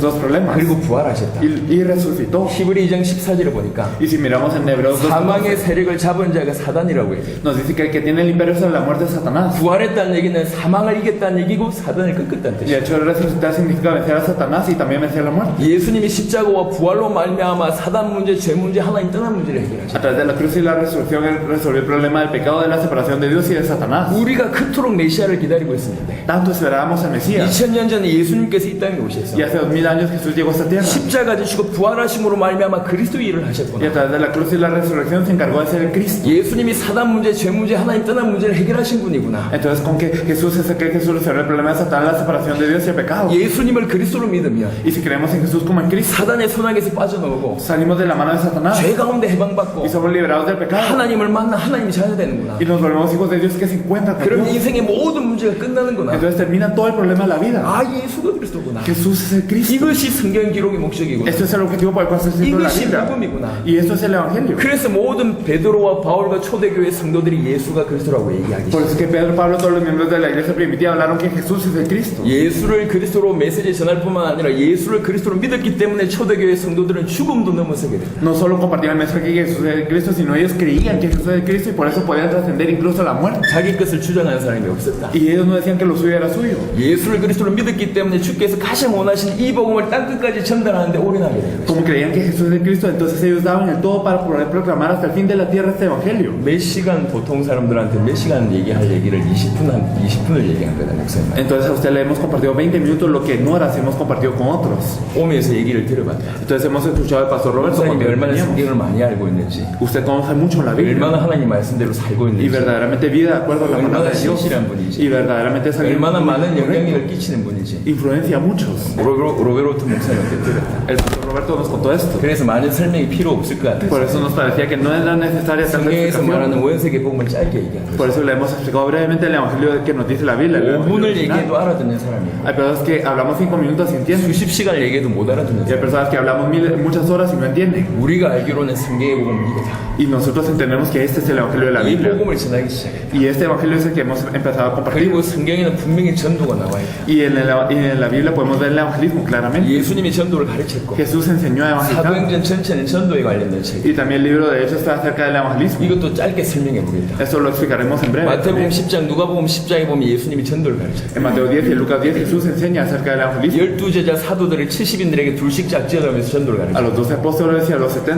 dos problemas. 그리고 부활하셨다. Y resucitó. 히브리 2장 14절을 보니까 Y si miramos en Hebreos 2, 사망의 세력을 잡은 자가 사단이라고 얘기해요. nos dice que el que tiene el imperio sobre la muerte es Satanás. 부활했다는 얘기는 사망을 이겼다는 얘기고 사단을 꺾었다는 Y 뜻이에요. de hecho el resucitar significa vencer a Satanás y también vencer la muerte. 예수님이 십자가와 부활로 말미암아 사단 문제, 죄 문제, 하나님 떠난 문제를 해결하셨다. A través de la cruz y la resurrección él resolvió el problema del pecado, de la separación de Dios y de Satanás. 우리가 그토록 메시아를 기다리고 있었는데 Tanto esperábamos al Mesías. 2000년 전에 예수님께서 이 땅에 오셔서 Y hace 2000 años Jesús llegó a esta tierra. 십자가 지시고 부활하심으로 말미암아 그리스도 일을 Y a 하셨구나. través de la cruz y la resurrección se encargó de ser el Cristo. 예수님이 사단 문제, 죄 문제, 하나님 떠난 문제를 해결하신 분이구나. Entonces con que Jesús es aquel que solucionó el problema de Satanás, la separación de Dios y el pecado. 예수님을 그리스도로 믿으면 Y si creemos en Jesús como en Cristo, 사단의 손아귀에서 빠져나오고 salimos de la mano de Satanás 죄 가운데 해방받고 y somos liberados del pecado. 하나님을 만나 하나님이 자녀 되는구나. Y nos volvemos hijos de Dios que se encuentran con 그럼 Dios. 인생의 모든 문제가 끝나는구나. Entonces termina todo el problema de la vida. 아, 예수가 그리스도구나. Jesús es el Cristo. 이것이 성경 기록의 목적이구나. Esto es el objetivo por el cual se escribió la 이것이 Biblia. 복음이구나. Y esto es el Evangelio. 그래서 모든 베드로와 바울과 초대교회 성도들이 예수가 그리스도라고 얘기하기 Por eso es que Pedro, Pablo, todos los miembros de la iglesia primitiva hablaron que Jesús es el Cristo. 예수를 그리스도로 메시지 전할 뿐만 아니라 예수를 그리스도로 믿었기 때문에 초대교회 성도들은 죽음도 넘어서게 됐다. No solo compartían el mensaje que Jesús es el Cristo, sino ellos creían que Jesús es el Cristo y por eso podían trascender incluso la muerte. 자기 것을 주장하는 사람이 없었다. Y ellos no decían que lo suyo era suyo. 예수를 그리스도로 믿었기 때문에 주께서 가장 원하신 이 복음을 땅끝까지 전달하는데 올인하게 된 거예요. Como creían que Jesús es el Cristo, entonces ellos daban el todo para poder proclamar hasta el fin de la tierra este Evangelio. 몇 시간 보통 사람들한테 몇 시간 얘기할 얘기를 20분을 얘기한 거다, 목사님. Entonces a usted le hemos compartido 20 minutos lo que en horas hemos compartido con otros. 오면서 얘기를 들어봤다. Entonces hemos escuchado al pastor Roberto 목사님이 cuando 얼마나 veníamos. 성경을 많이 알고 있는지, Usted conoce mucho la Biblia 얼마나 하나님 말씀대로 살고 y 있는지, verdaderamente vive de acuerdo a la palabra 얼마나 de Dios 신실한 분이지, y verdaderamente es alguien 얼마나 muy 많은 correcto. 영향력을 끼치는 분이지. Influencia a muchos. 로베르토 목사님한테 들었다. El pastor Roberto nos contó esto. 그래서 많은 설명이 필요 없을 것 같아요. Por eso nos parecía que no era necesaria tanta 성경에서 말하는 explicación. 원색의 복음을 짧게 얘기한 거예요. Por eso le hemos explicado brevemente el Evangelio que nos dice la Biblia. el Evangelio 5분을 original. 얘기해도 알아듣는 사람이에요. Hay personas que hablamos 5 minutos y entienden. 수십 시간을 얘기해도 못 알아듣는 Y hay 사람. personas que hablamos muchas horas y no entienden. 우리가 우리가 알기로는 성경의 복음은 이거다. Y nosotros entendemos que este es el Evangelio de la 이 Biblia. 복음을 전하기 시작했다. Y este Evangelio es el que hemos empezado a compartir. 그리고 성경에는 분명히 전도가 나와 있다. Y en la Biblia podemos ver el evangelismo claramente. 예수님이 전도를 가르쳤고 Jesús enseñó a evangelizar. 사도행전 전체는 전도에 관련된 책. Y también el libro de Hechos está acerca del evangelismo. 이것도 짧게 설명해 보겠다. Esto lo explicaremos en breve. 마태복음 10장, 누가복음 10장에 보면 예수님이 전도를 가르쳤다. En Mateo 10 y en Lucas 10 Jesús enseña acerca del evangelismo. 12제자 사도들을 70인들에게 둘씩 짝지어가면서 전도를 A 가르쳤다. los 12 apóstoles y a los 70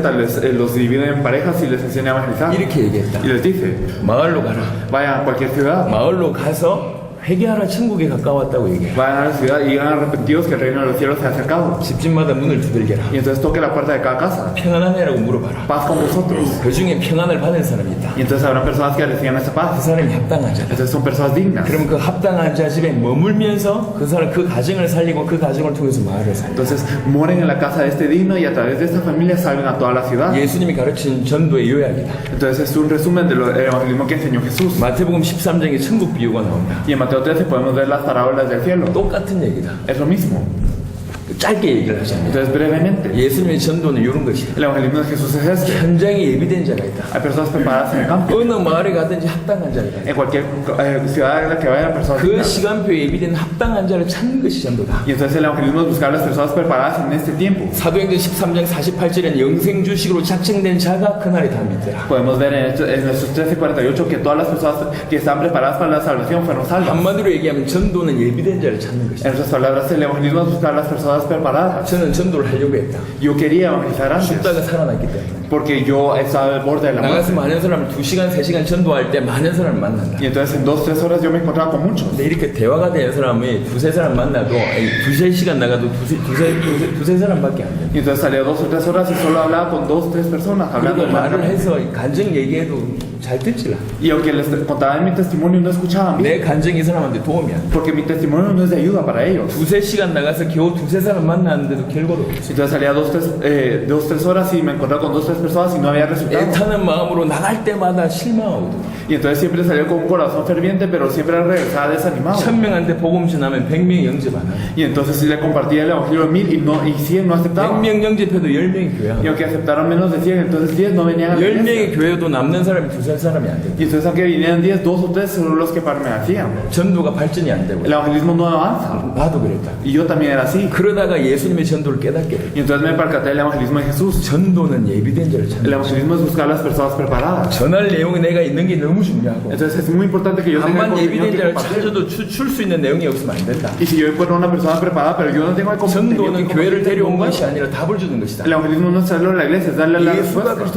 los divide en parejas y les enseña a evangelizar. 이렇게 얘기했다. Y les dice, 마을로 가라. vayan a cualquier ciudad, 마을로 가서 회개하라, 천국에 가까웠다고 얘기해. vayan a la ciudad y digan arrepentidos que el reino de los cielos se ha acercado. 집집마다 문을 두들겨라. Y entonces toque la puerta de cada casa. 평안하냐라고 물어봐라. Paz con vosotros. 그 중에 평안을 받은 사람이 있다. Y entonces habrán personas que reciban esa 그 paz. 사람이 합당한 자다. Entonces son personas dignas. 그럼 그 합당한 자 집에 머물면서 그 사람 그 가정을 살리고 그 가정을 통해서 마을을 살려. Entonces mueren en la casa de este digno y a través de esta familia salven a toda la ciudad. 예수님이 가르친 전도의 요약이다. Entonces es un resumen del evangelismo que enseñó Jesús. 마태복음 13장에 천국 비유가 나온다. Y en Mateo 13 podemos ver las parábolas del cielo. 똑같은 얘기다. Es lo mismo. 짧게 얘기를 하자면 Entonces brevemente, 예수님의 전도는 이런 것이다. el evangelismo de Jesús es este. 현장에 예비된 자가 있다. Hay personas preparadas en el campo. 어느 마을에 가든지 합당한 자가 있다. En cualquier ciudad en la que vayan personas 그 dignas. 시간표에 예비된 합당한 자를 찾는 것이 전도다. Y entonces el evangelismo es buscar a las personas preparadas en este tiempo. 사도행전 13장 48절에는 영생 주식으로 작정된 자가 그날에 다 믿더라. Podemos ver en estos 13:48 que todas las personas que están preparadas para la salvación fueron salvas. 한마디로 얘기하면 전도는 예비된 자를 찾는 것이다. En otras palabras, el evangelismo es buscar a las personas preparadas. 저는 전도를 하려고 했다. Yo quería evangelizar antes 죽다가 살아났기 때문에. porque yo estaba al borde de la 나가서 muerte. 많은 사람을 2시간, 3시간 전도할 때 많은 사람을 만난다. Y entonces en 2-3 horas yo me encontraba con muchos. 근데 이렇게 대화가 되는 사람이 2-3사람 만나도 2-3시간 나가도 2-3사람밖에 안 돼. Y entonces salía 2 o 3 horas y solo hablaba con 2-3 personas. Hablando 그리고 말을 해서 간증 얘기해도 잘 듣지라. y aunque les contaba en mi testimonio no escuchaban bien. 내 간증이 이 사람한테 도움이 안 돼. Porque mi testimonio no es de ayuda para ellos. 2-3시간 나가서 겨우 2-3사람 만났는데도 결과도 없어. Entonces salía 2-3 horas y me encontraba con 2-3 personas y no había resultado. 애타는 마음으로 나갈 때마다 실망하거든. Y entonces siempre salía con un corazón ferviente, pero siempre regresaba desanimado. 1000명한테 복음 전하면 100명이 영접 안 하네. Y entonces sí le compartía el evangelio a 1000 y 100 no aceptaban. 100명 영접해도 10명이 교회 안 Y 가. aunque aceptaron menos de 100, entonces 10 no venían a la iglesia. 10명의 교회도 남는 사람이 2-3사람이 안 돼. Y entonces aunque vinieran 10, 2 o 3 son los que permanecían. 전도가 발전이 안 되고. El evangelismo no avanza. 나도 그랬다. Y yo también era así. 그러다가 예수님의 전도를 깨닫게 돼. Y entonces me percaté del evangelismo de Jesús. 전도는 예비된 자를 El 찾는. evangelismo es buscar a las personas preparadas. 전할 내용이 내가 있는 게 너무 중요하고. Entonces es muy importante que yo tenga el 한만 contenido 예비된 que 자를 compartir. 찾아도 줄 수 있는 내용이 없으면 안 된다. Y si yo encuentro una persona preparada, pero yo no tengo el contenido 전도는 que 교회를 compartir, 데려온 no 것이 puedo. 아니라 답을 주는 것이다. El evangelismo no es traerlo a la iglesia, es darle la 예수가 respuesta. 그리스도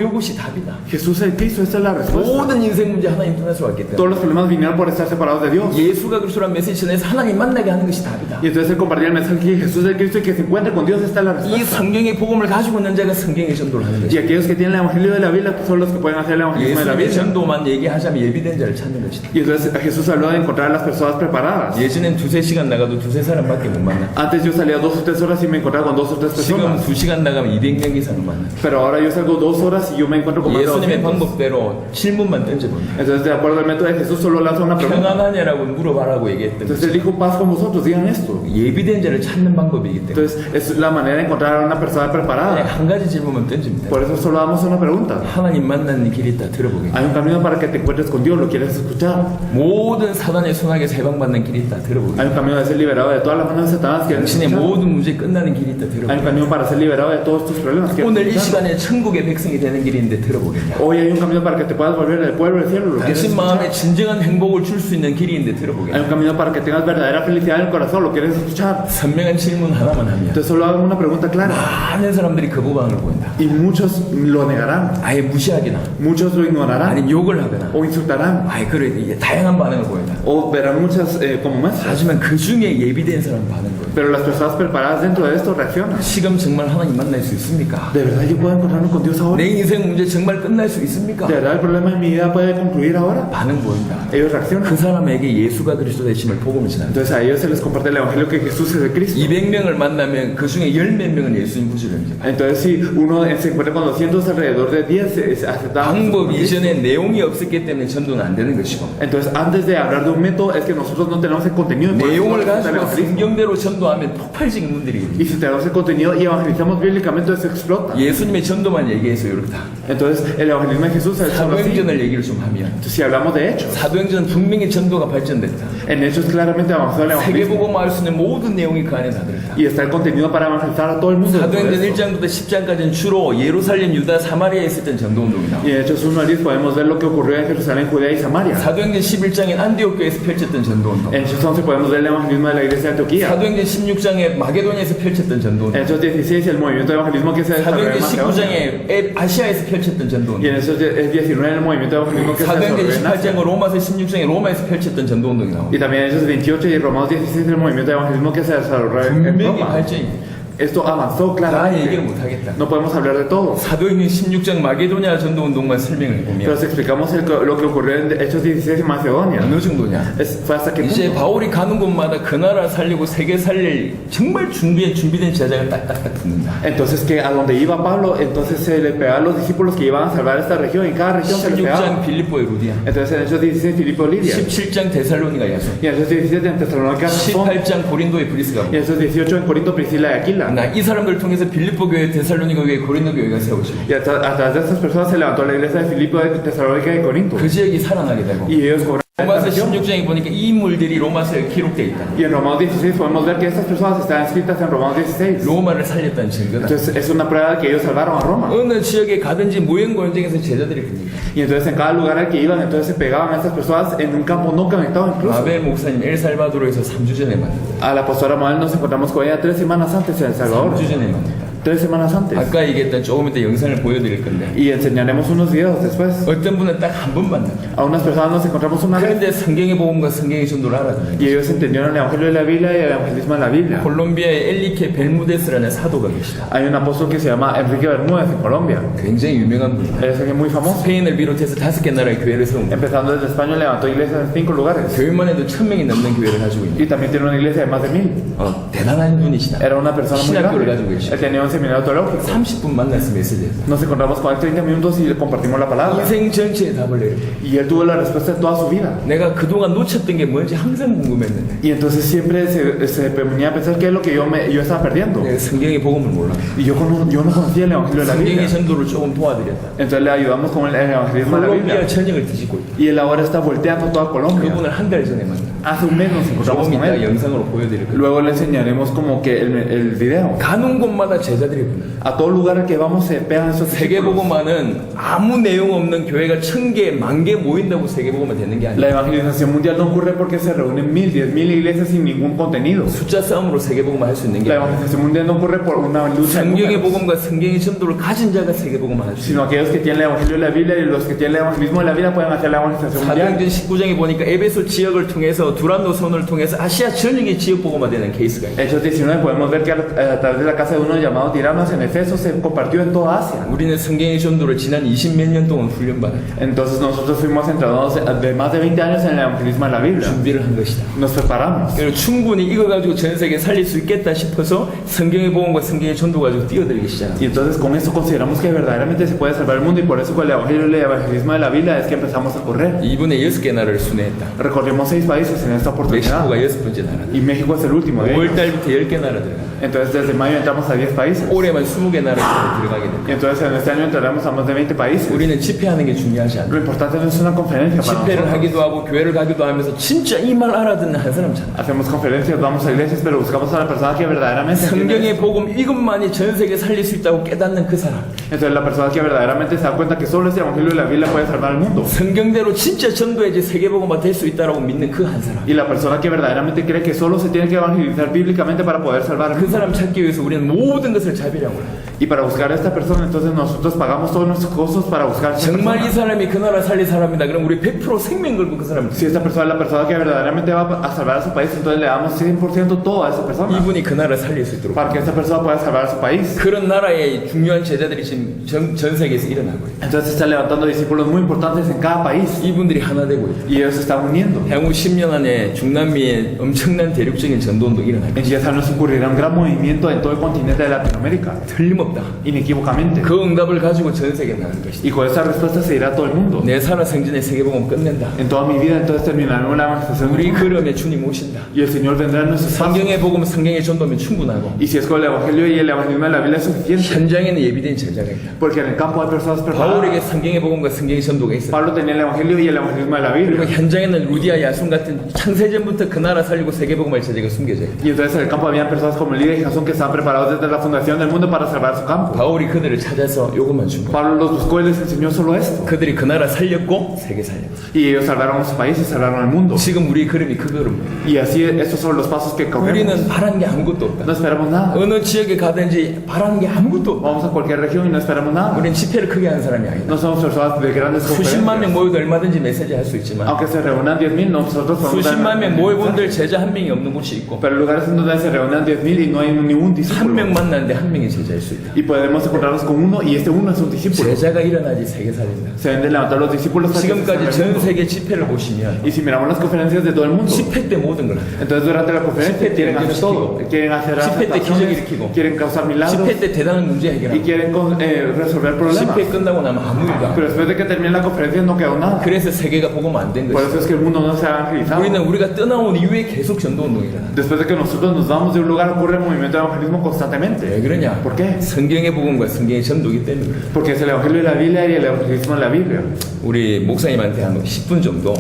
요것이 답이다. Jesús es el Cristo, esta es la respuesta. 모든 인생 문제 하나님 편에서 왔기 Todos 때문에 los problemas vinieron por estar separados de Dios. 예수가 그리스도란 메시지 전해서 하나님 만나게 하는 것이 답이다. Y entonces el compartir el mensaje que Jesús es el Cristo y que se encuentre con Dios, esta es la 이 respuesta. 성경의 복음을 가지고 있는 자가 성경의 전도를 하는 Y 것이다. aquellos que tienen el evangelio de la Biblia son los que pueden hacer el evangelismo de la 예수님의 Biblia. 전도만 얘기하자면 예비된 자를 찾는 것이다. Y entonces Jesús habló de encontrar a las personas preparadas. 예전엔 2-3시간 나가도 2-3사람밖에 못 만나. Antes yo salía 2 o 3 horas y me encontraba con 2 o 3 지금 personas. 2시간 나가면 200명 이상을 만나. Pero ahora yo salgo 2 horas y yo me encuentro con más de 예수님의 200. 방법대로 질문만 던져본다. Entonces de acuerdo al método de Jesús solo lanza una pregunta. 평안하냐라고 물어봐라고 얘기했던 Entonces él 것이 dijo paz con vosotros, digan esto. 예비된 자를 찾는 방법이기 때문에 Entonces es la manera de encontrar a una persona 그냥 preparada. 한 가지 질문만 던집니다. Por eso solo damos una pregunta. 하나님 만나는 길이 있다 들어보겠다. Hay un camino para que te encuentres con Dios, ¿lo quieres escuchar? 모든 사단의 손아귀에서 해방받는 길이 있다 들어보겠다. Hay un camino de ser liberado de todas las manos de Satanás, ¿quieres 당신의 escuchar? 모든 문제 끝나는 길이 있다 Hay un 들어보겠다. camino para ser liberado de todos tus problemas, ¿quieres 오늘 이 escuchar? 시간에 천국의 백성이 되는 길이 있는데 들어보겠냐. Hoy hay un camino para que te puedas volver del pueblo del cielo, ¿lo quieres 당신 escuchar? 마음에 진정한 행복을 줄 수 있는 길이 있는데 Hay 들어보겠냐. un camino para que tengas verdadera felicidad en el corazón, ¿lo quieres escuchar? 선명한 질문 하나만 하면 Entonces solo hago una pregunta clara. 많은 사람들이 거부감을 보인다. Y muchos lo negarán, 아예 무시하거나 muchos lo ignorarán 아니면 욕을 하거나 o insultarán 아예 그래 이게 다양한 반응을 보인다. o verán muchas como muestras. 하지만 그 중에 예비된 사람 반응 보인다. Pero las personas preparadas dentro de esto reaccionan. 지금 정말 하나님 만날 수 있습니까? ¿De verdad yo puedo encontrarme con Dios ahora? 내 인생 문제 정말 끝날 수 있습니까? ¿De verdad el problema en mi vida puede concluir ahora? 반응 보인다. Ellos reaccionan. 그 사람에게 예수가 그리스도 되심을 복음을 전한다. Entonces a ellos se les comparte el evangelio que Jesús es el Cristo. 200명을 만나면 그 중에 10몇 명은 예수님 부지런다. Entonces si uno se encuentra con 200, alrededor de 10 aceptaban. 방법 이전에 내용이 없었기 때문에 전도는 안 되는 것이고 Entonces, antes de hablar de un método, es que nosotros no tenemos el contenido. 내용을 por eso no 가지고 evangelismo. 성경대로 전도하면 폭발적인 문들이 Y si tenemos el contenido y evangelizamos bíblicamente, eso explota. 예수님의 전도만 얘기해서 이렇다. Entonces, el evangelismo de Jesús es algo así. 사도행전을 얘기를 좀 하면 Entonces, si hablamos de hechos, 사도행전 분명히 전도가 발전됐다. en hechos claramente avanzó el evangelismo. 세계복음화 할 수 있는 모든 내용이 그 안에 다 들었다. Y está el contenido para evangelizar a todo el mundo. 사도행전 1장부터 10장까지는 주로 예루살렘, 유다, 사마리아에 있었던 전도운동이 나와. Y en Hechos 1 al 10 podemos ver lo que ocurrió en Jerusalén, Judea y Samaria. 사도행전 11장엔 안디옥교에서 펼쳤던 전도운동. En Hechos 11 podemos ver el evangelismo de la iglesia de Antioquía. 사도행전 16장에 마게도니아에서 펼쳤던 En 전도운동. Hechos 16 el movimiento de evangelismo que se desarrolló en 사도행전 Macedonia. 19장에 아시아에서 펼쳤던 Y 전도운동. en Hechos 19 el movimiento de evangelismo que se 사도행전 desarrolló en Asia. 18장과 로마서 16장에 로마에서 펼쳤던 전도운동이 나와. Y también en Hechos 28 y Romanos 16 el movimiento de evangelismo que se desarrolló en 분명히 Roma. 발전이 Esto avanzó 다 얘기를 claramente. 못하겠다. No podemos hablar de todo. 사도행전 16장 마게도니아 전도운동만 설명을 Pero 보면 si explicamos lo que ocurrió en Hechos 16 en Macedonia, 어느 정도냐? fue hasta qué 이제 punto. 바울이 가는 곳마다 그 나라 살리고 세계 살릴 정말 준비된 제자가 딱딱딱 붙는다. Entonces que a donde iba Pablo, entonces se le pegaba a los discípulos que iban a salvar esta región. En cada región se les 16장 pegaba. 빌립보의 루디아, Entonces en Hechos 16 Filipo Lidia. 17장 데살로니가 야손, Y en Hechos 17 en Tesalónica Jasón. 18장 고린도의 브리스가. Y en Hechos 18 en Corinto Priscila y Aquila. 나 이 사람들 통해서 빌립보 교회, 데살로니가 교회, 고린도 교회가 세워지고 Y a través de estas personas se levantó la iglesia de Filipo, de Tesalónica y Corinto. 그 지역이 살아나게 되고. Y ellos cobraron esta 로마서 región. 16장에 보니까 이 인물들이 로마서에 기록되어 있다. Y en Romanos 16 podemos ver que estas personas están escritas en Romanos 16. 로마를 살렸다는 증거다. Entonces es una prueba de que ellos salvaron a Roma. 어느 지역에 가든지 모형골정에서 제자들이 깁니다. Y entonces en cada lugar al que iban, entonces se pegaban a estas personas en un campo no conectado incluso. 마벨 목사님 엘살바도르에서 3주 전에 만났다. A la pastora Mabel nos encontramos con ella 3 semanas antes en El Salvador. 3주 전에 만났다. 3 semanas antes. 아까 얘기했던 조금 이따 영상을 보여드릴 건데 Y enseñaremos unos videos después. 어떤 분은 딱 한 번 만났다. A unas personas nos encontramos una vez. 그런데 성경의 복음과 성경의 전도를 알아듣는 Y ellos entendieron el evangelio de la Biblia y el evangelismo de la Biblia. 콜롬비아의 엘리케 벨무데스라는 사도가 계시다. Hay un apóstol que se llama Enrique Bermúdez en Colombia. 굉장히 유명한 분이다. Es alguien muy famoso. 스페인을 비롯해서 5개 나라의 교회를 세운 거야. Empezando desde España, levantó iglesias en 5 lugares. 교회만 해도 1000명이 넘는 교회를 가지고 있는 Y también tiene una iglesia de más de 1000. 대단한 분이시다. Era una persona muy 신학교를 grande. 가지고 계시다. Él tenía un seminario teológico. 30분 만났어 메시지에서. Nos encontramos con él 30 minutos y le compartimos la palabra. 인생 전체의 답을 내려. Y él tuvo la respuesta de toda su vida. 내가 그동안 놓쳤던 게 뭔지 항상 궁금했는데 Y entonces siempre se ponía a pensar qué es lo que yo estaba perdiendo. 내가 성경의 복음을 몰라. Y yo no conocía el evangelio de la Biblia. 성경의 전도를 조금 도와드렸다. Entonces le ayudamos con el evangelismo de la 콜롬비아 Biblia. 전역을 뒤집고 있다. Y él ahora está volteando toda Colombia. 그분을 한 달 전에 만나. Hace un mes nos encontramos 조금 con 이따 él. 영상으로 보여드릴 거예요. Luego le enseñaremos como que el video. 가는 곳마다 제자들이 붙는. A todo lugar al que vamos se pegan esos discípulos. 세계복음화는 아무 내용 없는 교회가 1000개, 10,000개 모인다고 세계복음화 되는 게 La 아니야. evangelización mundial no ocurre porque se reúnen 1000, 10,000 iglesias sin ningún contenido. 숫자 싸움으로 세계복음화 할 수 있는 게 La 아니야. evangelización mundial no ocurre por una lucha de 성경의 números, 복음과 성경의 전도를 가진 자가 세계복음화 할 수 있는. sino aquellos que tienen el evangelio de la Biblia y los que tienen el evangelismo de la Biblia pueden hacer la evangelización mundial. 사도행전 19장에 보니까 에베소 지역을 통해서 두란노 선을 통해서 아시아 전역의 지역 복음화되는 케이스가 있어요. Hechos 19 podemos ver que a través de la casa de uno llamado Tiranos en Efeso se compartió en toda Asia. 우리는 성경의 전도를 지난 20 몇 년 동안 훈련받았다. Entonces nosotros fuimos entrenados de más de 20 años en el evangelismo de la Biblia. 준비를 한 것이다. Nos preparamos. 그리고 충분히 이거 가지고 전 세계 살릴 수 있겠다 싶어서 성경의 복음과 성경의 전도 가지고 뛰어들기 시작합니다. Y entonces con eso consideramos que verdaderamente se puede salvar el mundo y por eso con el evangelio y el evangelismo de la Biblia es que empezamos a correr. 이분의 6개 나라를 순회했다. Recorrimos 6 países en esta oportunidad. 멕시코가 6번째 나라다. Y México es el último de ellos. 5월달부터 10개 나라 들어가. Entonces desde mayo entramos a 10 países. 올해만 20개 나라 들어가게 된다. Y entonces en este año entraremos a más de 20 países. 우리는 집회하는 게 중요하지 않아. Lo importante no es una conferencia para 집회를 nosotros. 하기도 하고 교회를 가기도 하면서 진짜 이 말 알아듣는 한 사람 찾아. Hacemos conferencias, vamos a iglesias, pero buscamos a la persona que verdaderamente entiende. 성경의 복음 이것만이 전 세계 살릴 수 있다고 깨닫는 그 사람. Entonces la persona que verdaderamente se da cuenta que solo ese evangelio de la Biblia puede salvar el mundo. 성경대로 진짜 전도해야지 세계 복음화 될 수 있다라고 믿는 그 한 사람. Y la persona que verdaderamente cree que solo se tiene que evangelizar bíblicamente para poder salvar el 그 mundo. 사람 찾기 위해서 우리는 모든 것을 자비라고 해요. Y para buscar a esta persona, entonces nosotros pagamos todos nuestros costos para buscar a esta 정말 이 persona. 사람이 그 나라 살릴 사람이다. 그럼 우리 100% 생명 걸고 그 사람을 Si esta persona es la persona que verdaderamente va a salvar a su país, entonces le damos 100% todo a esa persona. 이분이 그 나라 살릴 수 있도록. Para que esta persona pueda salvar a su país. 그런 나라의 중요한 제자들이 지금 전 세계에서 일어나고 있어요. Entonces se están levantando discípulos muy importantes en cada país. 이분들이 하나 되고 있어요. Y ellos se están uniendo. 향후 10년 안에 중남미에 엄청난 대륙적인 전도운동이 일어날 거예요. En 10 años ocurrirá un gran movimiento en todo el continente de Latinoamérica. 틀림없이 틀림없다. inequívocamente. 그 응답을 가지고 전 세계에 나가는 것이다. Y con esa respuesta se irá a todo el mundo. 내 살아 생전에 세계복음 끝낸다. En toda mi vida entonces terminaré una manifestación. 우리 걸음에 주님 오신다. Y el Señor vendrá en nuestros pasos. 성경의 복음, 성경의 전도면 충분하고 Y si es con el Evangelio y el Evangelismo de la Biblia es suficiente. 현장에는 예비된 제자가 있다. Porque en el campo hay personas 바울에게 preparadas. 성경의 복음과 성경의 전도가 있어. Pablo tenía el Evangelio y el Evangelismo de la 그리고 Biblia. 현장에는 루디아, 야손 같은 창세전부터 그 나라 살리고 세계복음할 제자가 숨겨져 있다. Y entonces en el campo habían personas como Lidia y Jasón que estaban preparados desde la fundación del mundo para salvar su campo. 바울이 그들을 찾아서 요것만 준 거야. Pablo los buscó y les enseñó solo esto. 그들이 그 나라 살렸고 세계 살렸어. Y ellos salvaron a su país y salvaron al mundo. 지금 우리 걸음이 그 걸음. Y así estos son los pasos que corremos. 우리는 바라는 게 아무것도 없다. No esperamos nada. 어느 지역에 가든지 바라는 게 아무것도 없다. Vamos a cualquier región y no esperamos nada. 우리는 집회를 크게 하는 사람이 아니다. No somos personas de grandes 수십만 명 conferencias. 모여도 얼마든지 메시지 할 수 있지만 Aunque se reúnan 10,000, nosotros podemos dar 수십만 명 mensaje. 모여본들 제자 한 명이 없는 곳이 있고 Pero lugares en donde se reúnan 10,000 y no hay ningún 한 discípulo. 명 만나는데 한 명이 제자일 수 있다. Y podemos encontrarnos con uno y este uno es un discípulo. 제자가 일어나지 세계 살린다. Se deben de levantar los discípulos para que se 지금까지 salve el 전 mundo. 세계 집회를 보시면 Y si miramos las conferencias de todo el mundo, 집회 때 모든 걸 한다. entonces durante la conferencia 집회 때 quieren hacer todo. Quieren hacer 집회 때 기적을 aceptaciones, 일으키고 quieren causar milagros 집회 때 대단한 문제 y 해결하고 quieren resolver problemas. 집회 끝나고 나면 아무 일도 안 돼. Pero después de que termine la conferencia no quedó nada. 그래서 세계가 복음 안 된 Por 것이다. eso es que el mundo no se ha evangelizado. 우리는 우리가 떠나온 이후에 계속 전도 운동이 일어난다. Después de que nosotros nos vamos de un lugar ocurre el movimiento de evangelismo 왜 constantemente. 그러냐? ¿Por qué? 성경의 복음과 성경의 전도기 때문에 그래. Porque es el evangelio de la Biblia y el evangelismo de la Biblia. 우리 목사님한테 한 10분 정도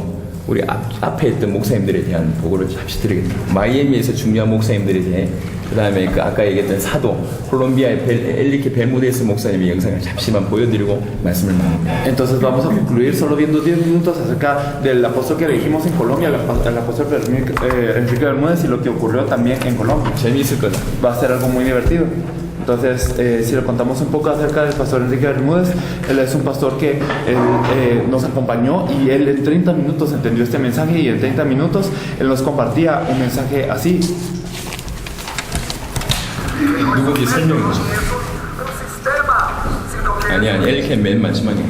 우리 앞에 있던 목사님들에 대한 보고를 잠시 드리겠습니다. 마이애미에서 중요한 목사님들에 대해 그 다음에 그 아까 얘기했던 사도 콜롬비아의 엘리케 벨무데스 목사님의 영상을 잠시만 보여드리고 말씀을 나눕니다. Entonces vamos a concluir solo viendo 10 minutos acerca del apóstol que dijimos en Colombia, el apóstol Enrique Bermúdez y lo que ocurrió también en Colombia. 재미있을 거다. Va a ser algo muy divertido. Entonces, si le contamos un poco acerca del pastor Enrique Bermúdez, él es un pastor que nos acompañó y él en 30 minutos entendió este mensaje y en 30 minutos él nos compartía un mensaje así. 누군지 설명해 주세요. 아니 엘리케 맨 마지막에.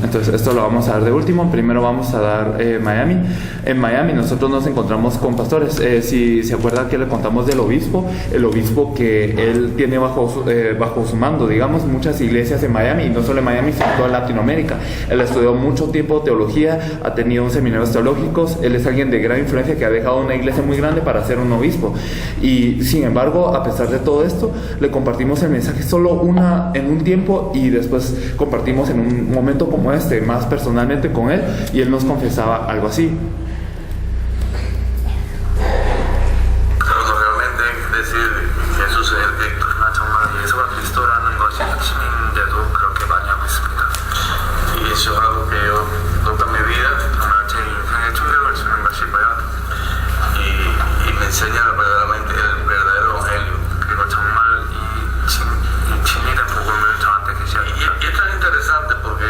Entonces esto lo vamos a dar de último. Primero vamos a dar Miami. En Miami nosotros nos encontramos con pastores. Si se acuerdan que le contamos del obispo, el obispo que él tiene bajo su mando, digamos, muchas iglesias en Miami, y no solo en Miami, sino en toda Latinoamérica. Él estudió mucho tiempo teología, ha tenido un seminarios teológicos, él es alguien de gran influencia que ha dejado una iglesia muy grande para ser un obispo. Y sin embargo, a pesar de todo esto, le compartimos el mensaje solo en un tiempo y después compartimos en un momento como este, más personalmente con él, y él nos confesaba algo así. realmente decir Jesús es el Cristo, 정말 예수가 그리스도라는 것이 핵심인데도 그렇게 많이 하고 있습니다. Y eso es algo que yo toda mi vida 정말 제 인생에 충격을 주는 것이고요. y me enseña verdaderamente el verdadero evangelio. 그리고 정말 이 진리된 복음을 저한테 계시합니다. Y es tan interesante porque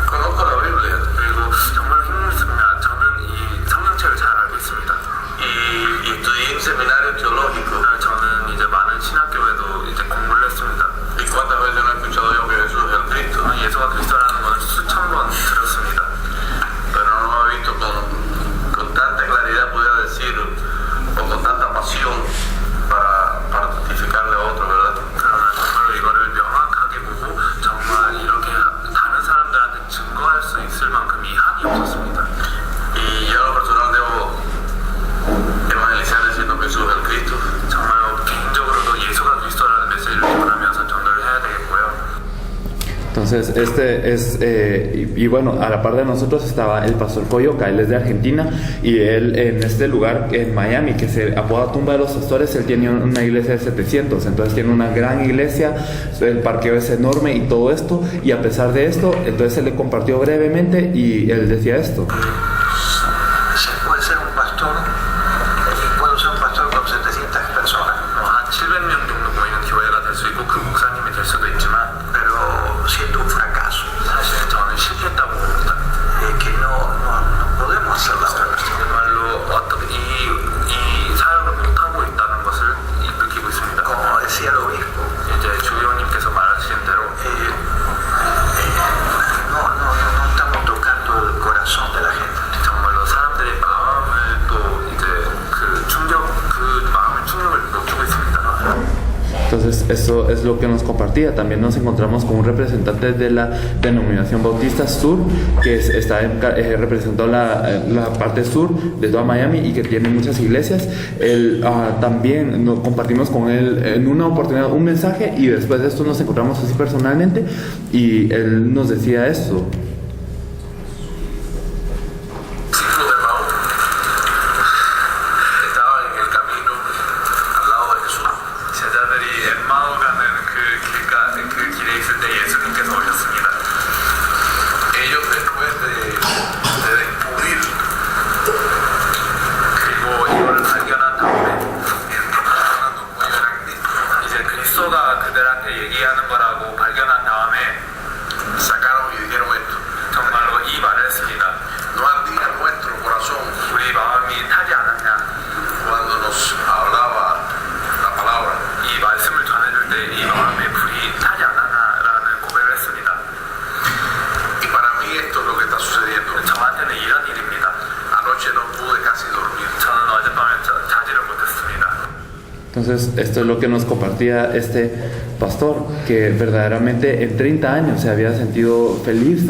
conozco la Biblia. 그리고 정말 흥미롭습니다. 저는 이 성경책을 잘 알고 있습니다. y estudié en seminario teológico. 저는 이제 많은 신학교에도 이제 공부를 했습니다. ¿Y cuántas veces no he escuchado yo que Jesús es el Cristo? 예수가 그리스도라는 건 수천 번 들었습니다. Pero no lo he visto con tanta claridad, podría decir, o con tanta pasión para testificarle a otro, ¿verdad? 그러나 정말 이거를 명확하게 보고 정말 이렇게 다른 사람들한테 증거할 수 있을 만큼 이 한이 없었습니다. Y yo en lo personal debo evangelizar diciendo que Jesús es el Cristo. 정말 개인적으로도 예수가 그리스도라는 메시지를 전하면서 전도를 해야 되겠고요. Entonces, este es, y bueno, a la par de nosotros estaba el pastor Coyoca, él es de Argentina, y él en este lugar, en Miami, que se apoda Tumba de los Pastores, él tiene una iglesia de 700, entonces tiene una gran iglesia, el parqueo es enorme y todo esto, y a pesar de esto, entonces él le compartió brevemente y él decía esto. Se puede ser un pastor, puedo ser un pastor con 700 personas. 한 700명 정도 모이는 교회가 될 수 있고 그 목사님이 될 수도 있지만, pero siendo un fracaso. 사실은 저는 실패했다고 봅니다. Que no podemos hacer la obra. 정말로 어떻게 이 사역을 못하고 있다는 것을 느끼고 있습니다. Como decía el obispo, 이제 주교님께서 말하신 대로 no estamos tocando el corazón de la gente. eso es lo que nos compartía. También nos encontramos con un representante de la denominación Bautista Sur, que representó la parte sur de toda Miami y que tiene muchas iglesias. También nos compartimos con él en una oportunidad un mensaje, y después de esto nos encontramos así personalmente, y él nos decía esto. Entonces, esto es lo que nos compartía este pastor, que verdaderamente en 30 años se había sentido feliz,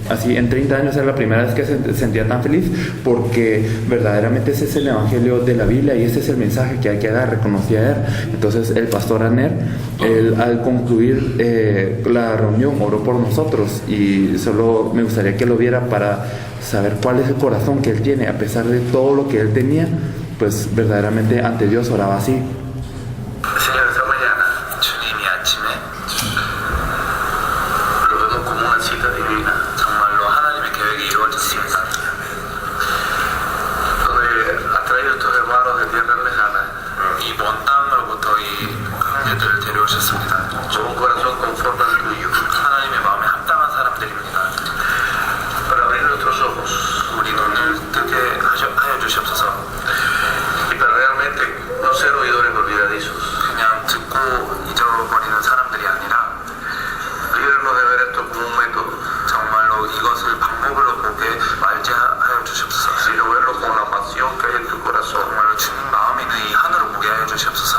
así en 30 años era la primera vez que se sentía tan feliz, porque verdaderamente ese es el evangelio de la Biblia y ese es el mensaje que hay que dar, reconocía él. Entonces, el pastor Aner, él, al concluir la reunión, oró por nosotros, y solo me gustaría que lo viera para saber cuál es el corazón que él tiene, a pesar de todo lo que él tenía. Pues verdaderamente ante Dios oraba así. Señor, esta mañana 주님이 아침에 lo vemos como una cita divina. 정말로 하나님의 계획이 이루어졌습니다. donde ha traído estos hermanos de tierra lejana y 먼 땅으로부터 이 형제들을 데려오셨습니다. con un corazón conforme al tuyo. 하나님의 마음에 합당한 사람들입니다. para abrir nuestros ojos, 우리 눈을 뜨게 하여 주시옵소서. no ser oidores olvidadizos. 그냥 듣고 잊어버리는 사람들이 아니라 líbranos de ver esto como un método. 정말로 이것을 방법으로 보게 말지 하여 주시옵소서. sino verlo con la pasión que hay en tu corazón. 정말로 주님 마음에 있는 이 한으로 보게 하여 주시옵소서.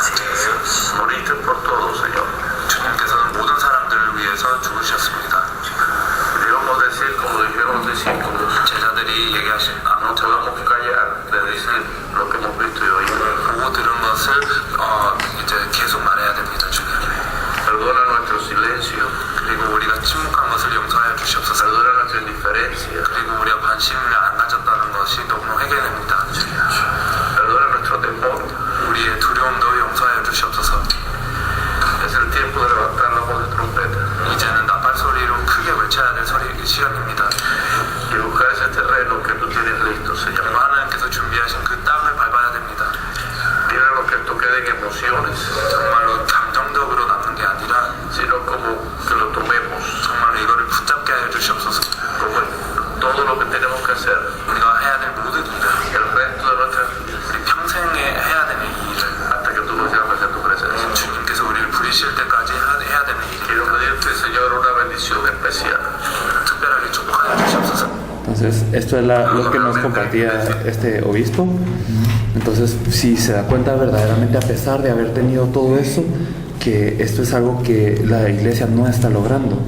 moriste por todos, Señor. 주님께서는 모든 사람들을 위해서 죽으셨습니다. debemos decir como dijeron los discípulos. 제자들이 얘기하신 no podemos callar de decir lo que hemos visto y oído. 보고 들은 것을 이제 계속 말해야 됩니다, 주님. Perdona nuestro silencio. 그리고 우리가 침묵한 것을 용서하여 주시옵소서. Perdona nuestra indiferencia. 그리고 우리가 관심을 안 가졌다는 것이 너무 회개됩니다, 주님. Perdona nuestro temor. 우리의 두려움도 용서하여 주시옵소서. Es el tiempo de levantar la voz de trompeta. 이제는 나팔 소리로 크게 외쳐야 될 시간입니다. Y buscar ese terreno que tú tienes listo, Señor. 하나님께서 준비하신 그 땅을 밟아야 됩니다. Líbranos que esto quede en emociones. 정말로 감정적으로 남는 게 아니라, sino como que lo tomemos. 정말로 이거를 붙잡게 하여 주시옵소서. Como todo lo que tenemos que hacer. 우리가 해야 될 모든 일을, el resto de nuestra vida. 우리 평생에 해야 되는 이 일을, hasta que tú nos llames a tu presencia. 주님께서 우리를 부르실 때까지 해야 되는 일을. Quiero pedirte, Señor, una bendición especial. 특별하게 축복하여 주시옵소서. Entonces, esto es lo que nos compartía este obispo. Entonces, si se da cuenta verdaderamente, a pesar de haber tenido todo eso, que esto es algo que la iglesia no está logrando.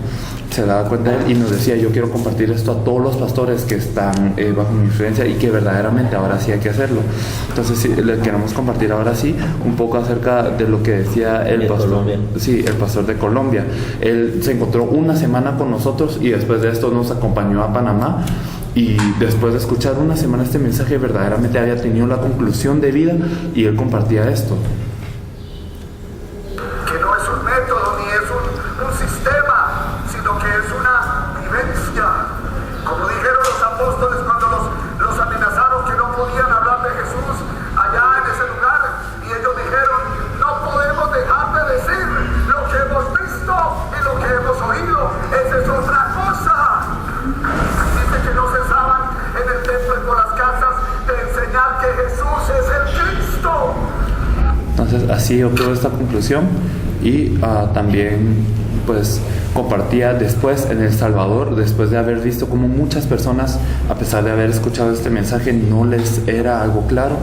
Se daba cuenta y nos decía: yo quiero compartir esto a todos los pastores que están bajo mi influencia, y que verdaderamente ahora sí hay que hacerlo. Entonces, sí, le queremos compartir ahora sí un poco acerca de lo que decía el pastor. Sí, el pastor de Colombia. Él se encontró una semana con nosotros y después de esto nos acompañó a Panamá, y después de escuchar una semana este mensaje verdaderamente había tenido la conclusión de vida, y él compartía esto. Que no es un método ni es un sistema, sino que es una vivencia. Como dijeron los apóstoles cuando los amenazaron que no podían hablar de Jesús allá en ese lugar, y ellos dijeron: no podemos dejar de decir lo que hemos visto y lo que hemos oído. Esa es otra cosa. Dice que no cesaban en el templo y por las casas de enseñar que Jesús es el Cristo. Entonces así obtuvo esta conclusión, y también pues compartía después en El Salvador, después de haber visto como muchas personas, a pesar de haber escuchado este mensaje, no les era algo claro.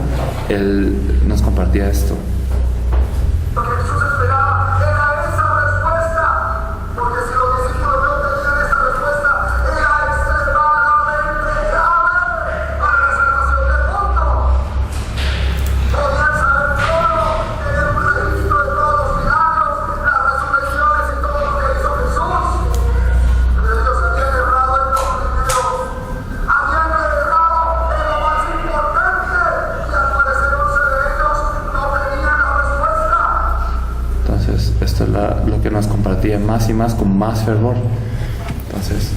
Él nos compartía esto. Lo que Jesús esperaba más y más con más fervor. Entonces,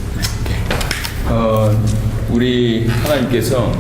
우리 하나님께서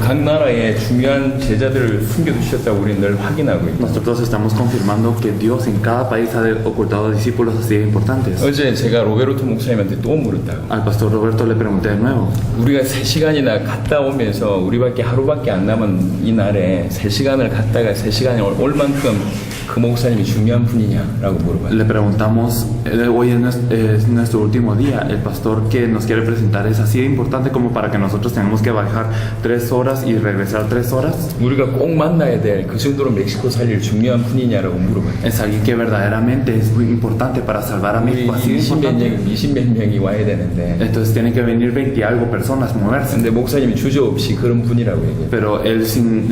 각 나라의 중요한 제자들을 숨겨두셨다고 우리는 늘 확인하고 있다. nosotros estamos confirmando que Dios en cada país ha ocultado discípulos así de importantes. 어제 제가 로베르토 목사님한테 또 물었다고. Al pastor Roberto le pregunté de nuevo. 우리가 3시간이나 갔다 오면서 우리밖에 하루밖에 안 남은 이 날에 3시간을 갔다가 3시간이 올 만큼 그 목사님이 중요한 분이냐라고 물어봤어요. Le preguntamos, hoy es nuestro último día, el pastor que nos quiere presentar es así de importante como para que nosotros tengamos que bajar 3 horas y regresar 3 horas. 우리가 꼭 만나야 될 그 정도로 멕시코 살릴 중요한 분이냐라고 물어봤어요. Es alguien que verdaderamente es muy importante para salvar a 우리 México, así de importante. 20몇 명이 와야 되는데 Entonces tienen que venir 20 y algo personas, moverse. 근데 목사님이 주저없이 그런 분이라고 얘기해요. Pero él sin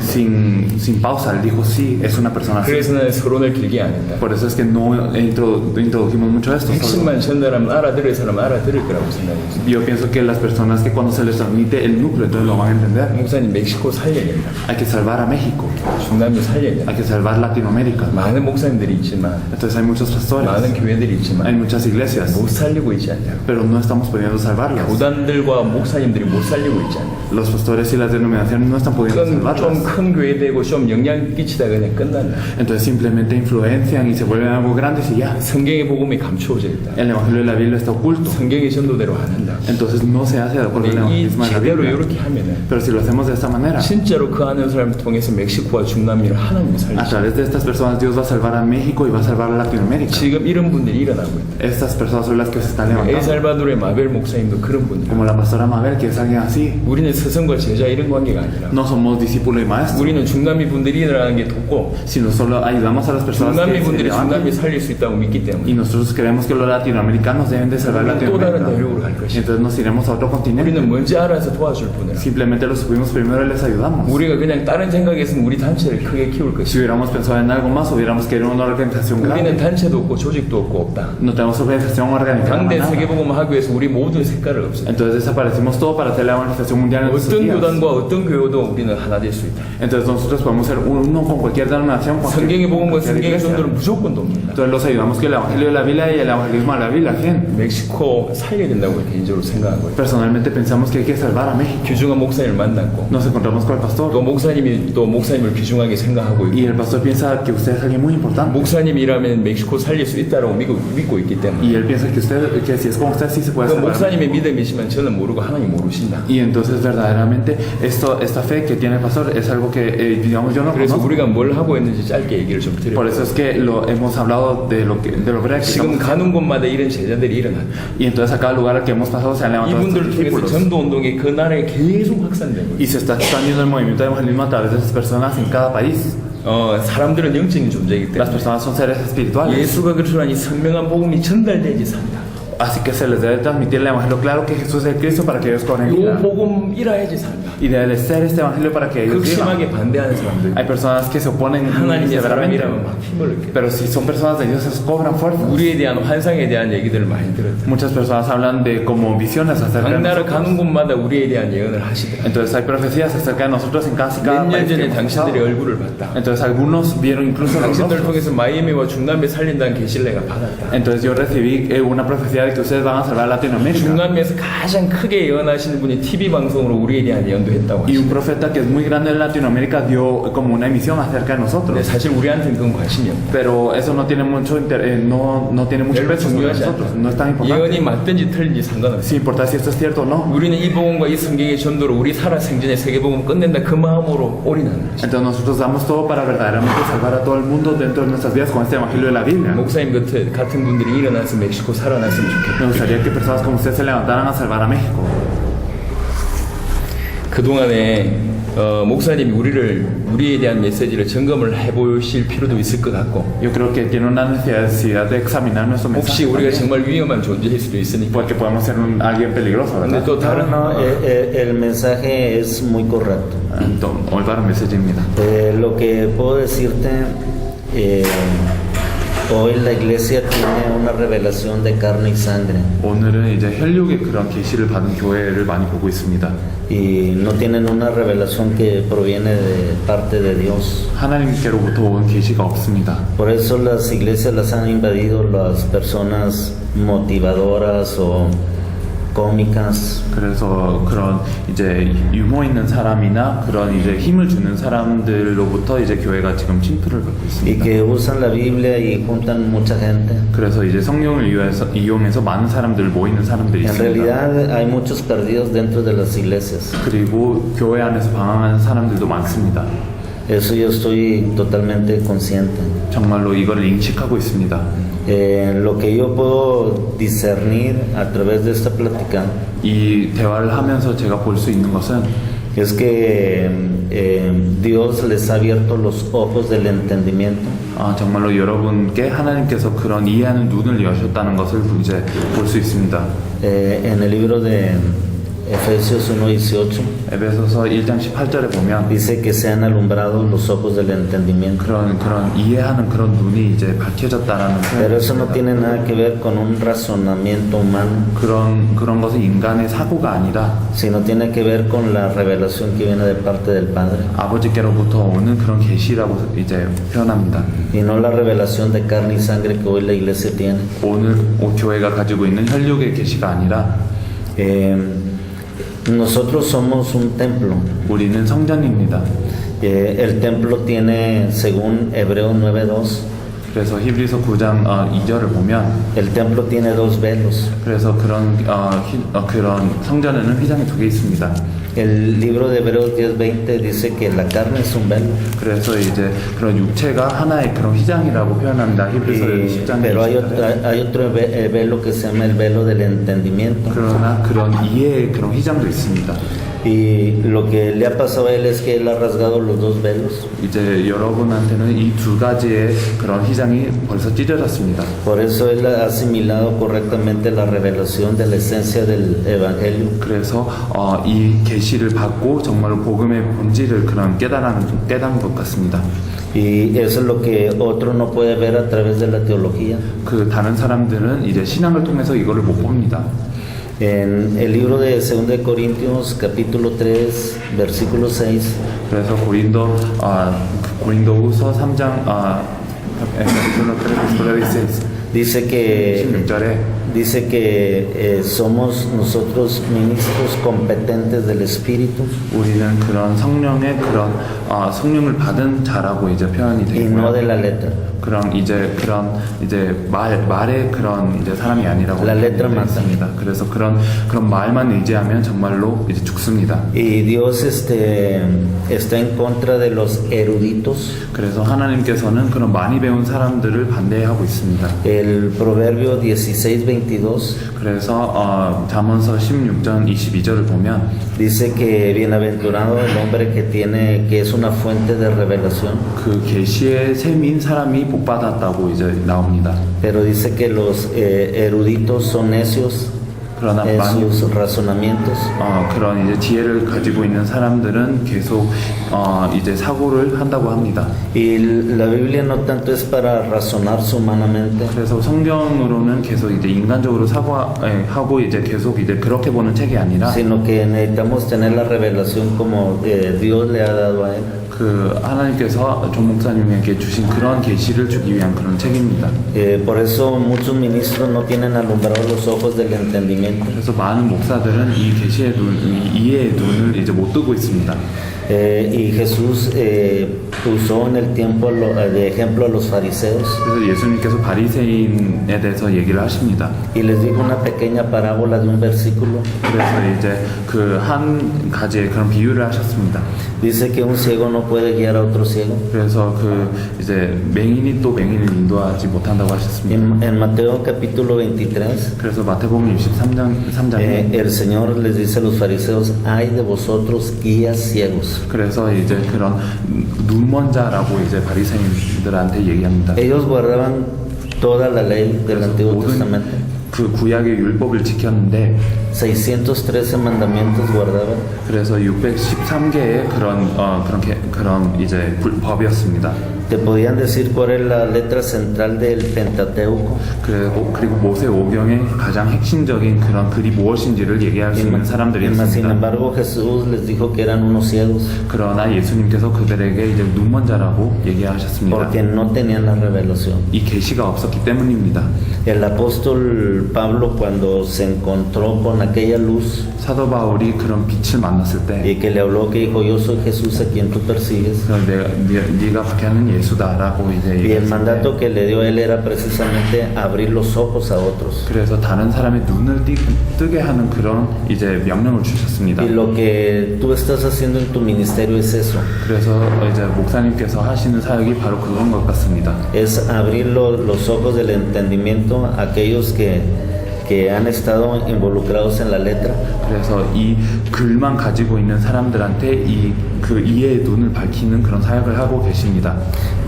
pausa, él dijo sí, es una persona así. 그래서 나는 서론을 길게 안 했다. Por eso es que no introdujimos mucho esto. 핵심만 전달하면 알아들을 사람 알아들을 거라고 생각했어요. Yo pienso que las personas que cuando se les transmite el núcleo, entonces lo van a entender. 목사님 멕시코 살려야 된다. Hay que salvar a México, 중남미 살려야 된다. hay que salvar Latinoamérica. 많은 목사님들이 있지만 Entonces hay muchos pastores, 많은 교회들이 hay 있지만 muchas iglesias, 못 살리고 있지 않냐고. pero no estamos pudiendo salvarlas. 교단들과 목사님들이 못 살리고 있지 않냐고. Los pastores y las denominaciones no están pudiendo 좀 salvarlas. 큰 교회 되고 좀 영향 끼치다 그냥 끝난다. Entonces simplemente influencian y se vuelven algo grandes y ya. 성경의 복음이 감추어져 있다. El evangelio de la Biblia está oculto. 성경의 전도대로 안 한다. Entonces no se hace de acuerdo al 근데 이 evangelismo de la 제대로 Biblia. 이렇게 하면은 Pero si lo hacemos de esta manera, 진짜로 그 아는 사람을 통해서 멕시코와 중남미를 하나님이 a 살리시. través de estas personas Dios va a salvar a México y va a salvar a Latinoamérica. 지금 이런 분들이 일어나고 있다. Estas personas son las que se están levantando. 엘살바도르의 마벨 목사님도 그런 분들. Como la pastora Mabel, que es alguien así. 우리는 스승과 제자 이런 관계가 아니라 No somos discípulo y maestro, 우리는 중남미 분들이 일어나는 게 돕고 sino solo ayudamos a las personas 중남미 que se 분들이 levantan. 중남미 살릴 수 있다고 믿기 Y 때문에 nosotros creemos que los latinoamericanos deben de salvar 또 다른 Latinoamérica. 대륙으로 갈 Y 것이다. entonces nos iremos a otro continente. 우리는 뭔지 알아서 도와줄 뿐이라. Simplemente los supimos primero y les ayudamos. 우리가 그냥 다른 생각했으면 우리 단체를 크게 키울 Si 것이다. hubiéramos pensado en algo más, hubiéramos querido una organización 우리는 grande. 단체도 없고 조직도 없고 없다. No tenemos organización organizada. 당대 nada. 세계복음 학교에서 우리 모든 색깔을 없애. Entonces desaparecimos todo para hacer la organización mundial en nuestros 어떤 días. 교단과 어떤 교회도 우리는 하나 될 수 있다. Entonces nosotros podemos ser uno con cualquier denominación. 성경의 복음과 cualquier 성경의 iglesia. 전도를 무조건 돕는다. Entonces los ayudamos que el evangelio de la Biblia y el evangelismo de la Biblia. ¿Quién? 멕시코 살려야 된다고 개인적으로 생각하고 있다. Personalmente pensamos que hay que salvar a México. 귀중한 목사님을 만났고 Nos encontramos con el pastor. 또 목사님이 또 목사님을 귀중하게 생각하고 Y 있고 el pastor piensa que usted es alguien muy importante. 목사님이라면 멕시코 살릴 수 있다고 믿고 있기 때문에 Y él piensa que que si es con usted sí se puede 그 salvar. 목사님의 믿음이지만 저는 모르고 하나님 모르신다. Y entonces verdaderamente esta fe que tiene el pastor es algo que digamos yo no 그래서 conozco. 우리가 뭘 하고 있는지 짧게 얘기를 좀 Por 드려요. eso es que lo hemos hablado de lo breve que 지금 estamos haciendo. 가는 곳마다 이런 제자들이 일어났다. Y entonces a cada lugar al que hemos pasado se han levantado estos 이분들을 통해서 discípulos. 전도 운동이 그 나라에 계속 확산되고 Y se está expandiendo el movimiento de evangelismo a través de esas personas en cada país. 사람들은 영적인 존재이기 Las 때문에 personas son seres espirituales. 예수가 그리스도라는 이 선명한 복음이 전달되지 산다. Así que se les debe transmitir el evangelio claro que Jesús es el Cristo para que ellos corran 이 vida. 복음 일해야지 산다. Y debe ser este evangelio para que ellos vivan. 극심하게 반대하는 사람들 Hay personas que se oponen 하나님의 severamente. 사람이라면 막 힘을 얻게. Pero si son personas de Dios, se cobran fuerza. 우리에 대한 환상에 대한 얘기들을 많이 들었다. Muchas personas hablan de como visiones acerca de 각 나라 가는 nosotros. 곳마다 우리에 대한 예언을 하시더라. Entonces hay profecías acerca de nosotros en cada 몇 년 país que 전에 hemos 당신들의 estado. 얼굴을 봤다. Entonces algunos vieron incluso los 당신들 rostros. 통해서 마이애미와 중남미 살린다는 계시를 내가 받았다. Entonces yo recibí una profecía de que ustedes van a salvar Latinoamérica. 중남미에서 가장 크게 예언하시는 분이 TV 방송으로 우리에 대한 예언도 했다고 Y un 하시더라. profeta que es muy grande en Latinoamérica dio como una emisión acerca de 근데 nosotros. 사실 우리한테는 그건 관심이 없다. Pero eso no tiene mucho no tiene mucho 별로 peso sobre 중요하지 nosotros. 않다. No es tan 예언이 importante. 맞든지 틀린지 상관없어. Sin importar si esto es cierto o no. 우리는 이 복음과 이 성경의 전도로 우리 살아 생전의 세계복음 끝낸다 그 마음으로 올인하는 것이다. Entonces nosotros damos todo para verdaderamente salvar a todo el mundo dentro de nuestras vidas con este evangelio de la Biblia. 목사님 같은 분들이 일어나서 멕시코 살아났으면 좋겠다. Me gustaría que personas como usted se levantaran a salvar a México. 그동안에 목사님이 우리에 대한 메시지를 점검을 해보실 필요도 있을 것 같고 Yo creo que tiene una necesidad de examinar nuestro 혹시 mensaje. 우리가 también, 정말 위험한 존재일 수도 있으니까 porque podemos ser alguien peligroso, 근데 ¿verdad? 또 다른 No, el mensaje es muy correcto. Entonces, olvidar el mensaje, mira. Lo que puedo decirte, Hoy la iglesia tiene una revelación de carne y sangre 오늘은 이제 혈육의 그런 계시를 받은 교회를 많이 보고 있습니다. y no tienen una revelación que proviene de parte de Dios. 하나님께로부터 온 계시가 없습니다. Por eso las iglesias las han invadido las personas motivadoras o cómicas. 그래서 그런 이제 유머 있는 사람이나 그런 이제 힘을 주는 사람들로부터 이제 교회가 지금 침투를 받고 Y 있습니다. que usan la Biblia y juntan mucha gente. 그래서 이제 성령을 이용해서 많은 사람들 모이는 사람들이 En 있습니다. realidad hay muchos perdidos dentro de las iglesias. 그리고 교회 안에서 방황하는 사람들도 많습니다. Eso yo estoy totalmente consciente. 정말로 이걸 인식하고 있습니다. Lo que yo puedo discernir a través de esta plática 이 대화를 하면서 제가 볼 수 있는 것은 es que Dios les ha abierto los ojos del entendimiento 정말로 여러분께 하나님께서 그런 이해하는 눈을 여셨다는 것을 이제 볼 수 있습니다. en el libro de Efesios 1:18 에베소서 1장 18절에 보면 dice que se han alumbrado los ojos del entendimiento. 그런 이해하는 그런 눈이 이제 밝혀졌다라는 Pero eso no 표현입니다. tiene nada que ver con un razonamiento humano, 그런 것은 인간의 사고가 아니라 sino tiene que ver con la revelación que viene de parte del Padre 아버지께로부터 오는 그런 계시라고 이제 표현합니다. y no la revelación de carne y sangre que hoy la iglesia tiene. 오늘 교회가 가지고 있는 혈육의 계시가 아니라 Nosotros somos un templo. 우리는 성전입니다. El templo tiene, según Hebreos 9:2, 그래서 히브리서 9장 2절을 보면 el templo tiene dos velos. 그래서 그런 성전에는 휘장이 2개 있습니다. El libro de Hebreos 10:20 dice que la carne es un velo. 그래서 이제 그런 육체가 하나의 그런 휘장이라고 표현합니다. 히브리서 10장 Pero hay otro velo que se llama el velo del entendimiento. 그러나 그런 이해의 그런 휘장도 있습니다. Y lo que le ha pasado a él es que él ha rasgado los dos velos. 이제 여러분한테는 이 두 가지의 그런 휘장이 벌써 찢어졌습니다. Por eso él ha asimilado correctamente la revelación de la esencia del evangelio. 그래서 이 계시를 받고 정말로 복음의 본질을 그런 깨달은 것 같습니다. Y eso es lo que otro no puede ver a través de la teología. 그 다른 사람들은 이제 신앙을 통해서 이거를 못 봅니다. En el libro de 2 Corintios capítulo 3 versículo 6 그래서 고린도후서 3장 dice que 16절에 dice que somos nosotros ministros competentes del Espíritu 우리는 그런 성령의 그런 성령을 받은 자라고 이제 표현이 y no de 되고요. la letra. 그런 이제 말의 그런 이제 사람이 아니라고 La letra mata. 있습니다. 그래서 그런 말만 의지하면 정말로 이제 죽습니다. Y Dios está en contra de los eruditos. 그래서 하나님께서는 그런 많이 배운 사람들을 반대하고 있습니다. El Proverbio 16:22 그래서 잠언서 16장 22절을 보면 dice que bienaventurado el hombre que es una fuente de revelación. 그 계시의 셈인 사람이 복받았다고 이제 나옵니다. Pero dice que los eruditos son necios 그러나 en 많이 sus razonamientos. 그런 이제 지혜를 가지고 있는 사람들은 계속 이제 사고를 한다고 합니다. Y la Biblia no tanto es para razonarse humanamente, 그래서 성경으로는 계속 이제 인간적으로 사고하고 이제 계속 이제 그렇게 보는 책이 아니라 sino que necesitamos tener la revelación como Dios le ha dado a él. 그 하나님께서 존 목사님에게 주신 그런 계시를 주기 위한 그런 책입니다. Por eso muchos ministros no tienen alumbrados los ojos del entendimiento. 그래서 많은 목사들은 이 계시의 이 이해의 눈을 이제 못 뜨고 있습니다. Y Jesús usó en el tiempo de ejemplo a los fariseos 그래서 예수님께서 바리새인에 대해서 얘기를 하십니다. y les dijo una pequeña parábola de un versículo. 그래서 이제 그 한 가지의 그런 비유를 하셨습니다. Dice que un ciego no puede guiar a otro ciego. 그래서 그 이제 맹인이 또 맹인을 인도하지 못한다고 하셨습니다. En Mateo capítulo 23 그래서 마태복음 23장에 el Señor les dice a los fariseos, ay de vosotros guías ciegos. 그래서 이제 그런 눈먼 자라고 이제 바리새인들한테 얘기합니다. Ellos guardaban toda la ley del Antiguo 모든 Testamento. 그 구약의 율법을 지켰는데 613 mandamientos guardaban. 그래서 613개의 그런 이제 법이었습니다. ¿Te podían decir cuál es la letra central del Pentateuco? 그리고 모세 오경의 가장 핵심적인 그런 글이 무엇인지를 얘기할 수 있는 Sin 사람들이었습니다. embargo, Jesús les dijo que eran unos ciegos 그러나 예수님께서 그들에게 이제 눈먼 자라고 얘기하셨습니다. porque no tenían la revelación. 이 계시가 없었기 때문입니다. El apóstol Pablo, cuando se encontró con aquella luz 사도 바울이 그런 빛을 만났을 때 y que le habló, que dijo: Yo soy Jesús a quien tú persigues. 네가 박해하는 예수다라고 이제 Y el 얘기했을 때 mandato que le dio a él era precisamente abrir los ojos a otros. 그래서 다른 사람의 눈을 뜨게 하는 그런 이제 명령을 주셨습니다. Y lo que tú estás haciendo en tu ministerio es eso. 그래서 이제 목사님께서 하시는 사역이 바로 그런 것 같습니다. Es abrir los ojos del entendimiento a aquellos que han estado involucrados en la letra. 그래서 이 글만 가지고 있는 사람들한테 그 이해의 눈을 밝히는 그런 사역을 하고 계십니다.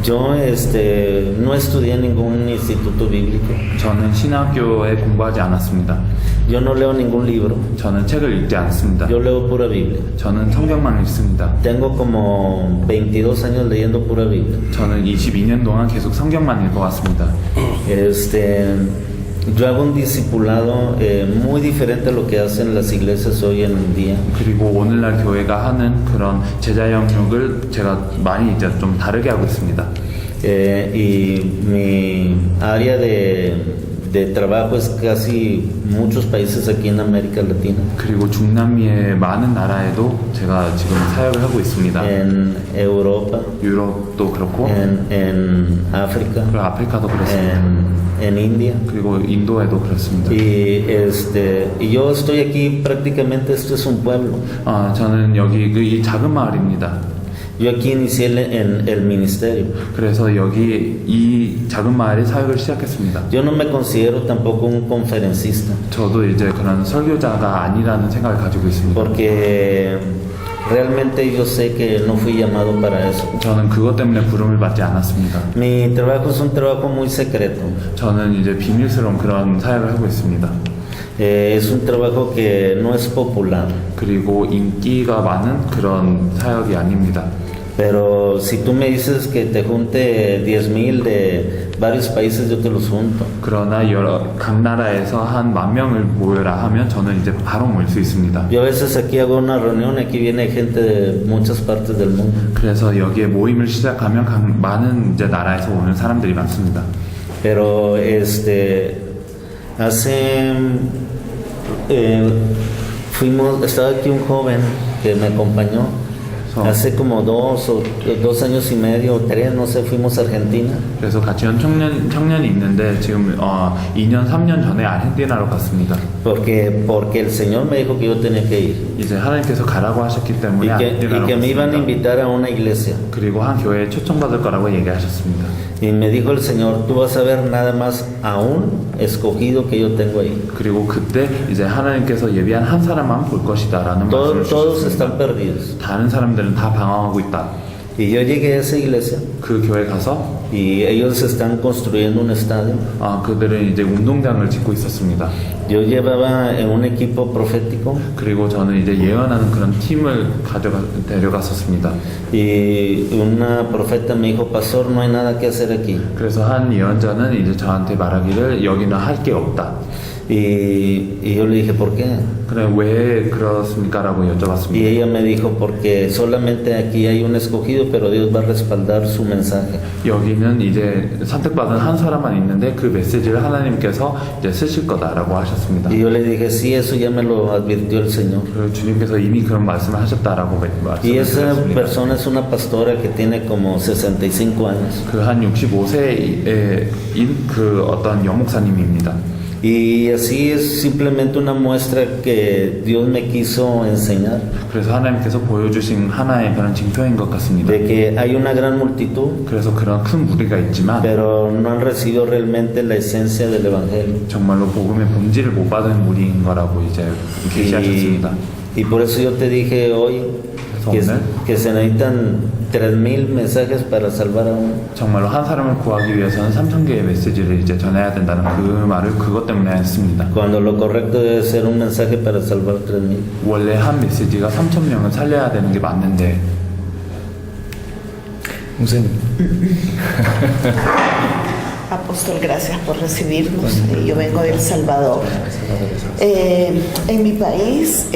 Yo no estudié en ningún instituto bíblico. 저는 신학교에 공부하지 않았습니다. Yo no leo ningún libro. 저는 책을 읽지 않습니다. Yo leo pura Biblia. 저는 성경만 읽습니다. Tengo como 22 años leyendo pura Biblia. 저는 22년 동안 계속 성경만 읽어왔습니다. Yo hago un discipulado muy diferente a lo que hacen las iglesias hoy en día. 그리고 오늘날 교회가 하는 그런 제자 영역을 제가 많이 이제 좀 다르게 하고 있습니다. Y mi área de trabajo es casi muchos países aquí en América Latina. 그리고 중남미의 많은 나라에도 제가 지금 사역을 하고 있습니다. En Europa, 유럽도 그렇고 en África, 그리고 아프리카도 그렇습니다. en India. 그리고 인도에도 그렇습니다. Y yo estoy aquí prácticamente, esto es un pueblo. 저는 여기 이 작은 마을입니다. Yo aquí inicié en el ministerio. 그래서 여기 이 작은 마을에 사역을 시작했습니다. Yo no me considero tampoco un conferencista. 저도 이제 그런 설교자가 아니라는 생각을 가지고 있습니다. Porque realmente yo sé que no fui llamado para eso. 저는 그것 때문에 부름을 받지 않았습니다. Mi trabajo es un trabajo muy secreto. 저는 이제 비밀스러운 그런 사역을 하고 있습니다. Es un trabajo que no es popular. 그리고 인기가 많은 그런 사역이 아닙니다. Pero si tú me dices que te junte 10,000 de varios países, yo te los junto. 그러나 각 나라에서 한 10,000명을 모여라 하면 저는 이제 바로 모일 수 있습니다. Yo a veces aquí hago una reunión, aquí viene gente de muchas partes del mundo. 그래서 여기에 모임을 시작하면 많은 이제 나라에서 오는 사람들이 많습니다. Pero estaba aquí un joven que me acompañó. Hace como 2 años y medio o 3, no sé, fuimos a Argentina. 그래서 같이 온 청년이 있는데 지금 2년 3년 전에 아르헨티나로 갔습니다. Porque el Señor me dijo que yo tenía que ir. 이제 하나님께서 가라고 하셨기 때문에 Y que me iban a invitar a una iglesia. 그리고 한 교회에 초청받을 거라고 얘기하셨습니다. Y me dijo el Señor: tú vas a ver nada más a un escogido que yo tengo ahí. 그리고 그때 이제 하나님께서 예비한 한 사람만 볼 것이다라는 말씀을 Todos 주셨습니다. están perdidos. 다른 사람들은 다 방황하고 있다. Y yo llegué a esa iglesia 그 교회 가서 y ellos están construyendo un estadio. 그들은 이제 운동장을 짓고 있었습니다. Yo llevaba un equipo profético 그리고 저는 이제 예언하는 그런 팀을 데려갔었습니다. y una profeta me dijo: pastor, no hay nada que hacer aquí. 그래서 한 예언자는 이제 저한테 말하기를 여기는 할 게 없다. Y yo le dije: ¿por qué? 그래 왜 그렇습니까? 라고 Y 여쭤봤습니다. ella me dijo: porque solamente aquí hay un escogido, pero Dios va a respaldar su mensaje. 여기는 이제 선택받은 한 사람만 있는데 그 메시지를 하나님께서 이제 쓰실 거다라고 하셨습니다. Y yo le dije: sí, eso ya me lo advirtió el Señor. 그리고 주님께서 이미 그런 말씀을 하셨다라고 Y esa 말씀하셨습니다. persona es una pastora que tiene como 65 años. 그 한 65세인 그 어떤 여목사님입니다. Y así es simplemente una muestra que Dios me quiso enseñar 그래서 하나님께서 보여주신 하나의 그런 징표인 것 같습니다. de que hay una gran multitud, 그래서 그런 큰 무리가 있지만 pero no han recibido realmente la esencia del Evangelio. 정말로 복음의 본질을 못 받은 무리인 거라고 이제 계시하셨습니다. Y por eso yo te dije hoy que se necesitan 3,000 mensajes para salvar a uno. 정말로 한 사람을 구하기 위해서는 3,000개의 메시지를 이제 전해야 된다는 그 말을 그것 때문에 했습니다. Cuando lo correcto debe ser un mensaje para salvar 3,000. 원래 한 메시지가 3,000명을 살려야 되는 게 맞는데. 목사님. Apóstol, gracias por recibirnos. Yo vengo de El Salvador. En mi país,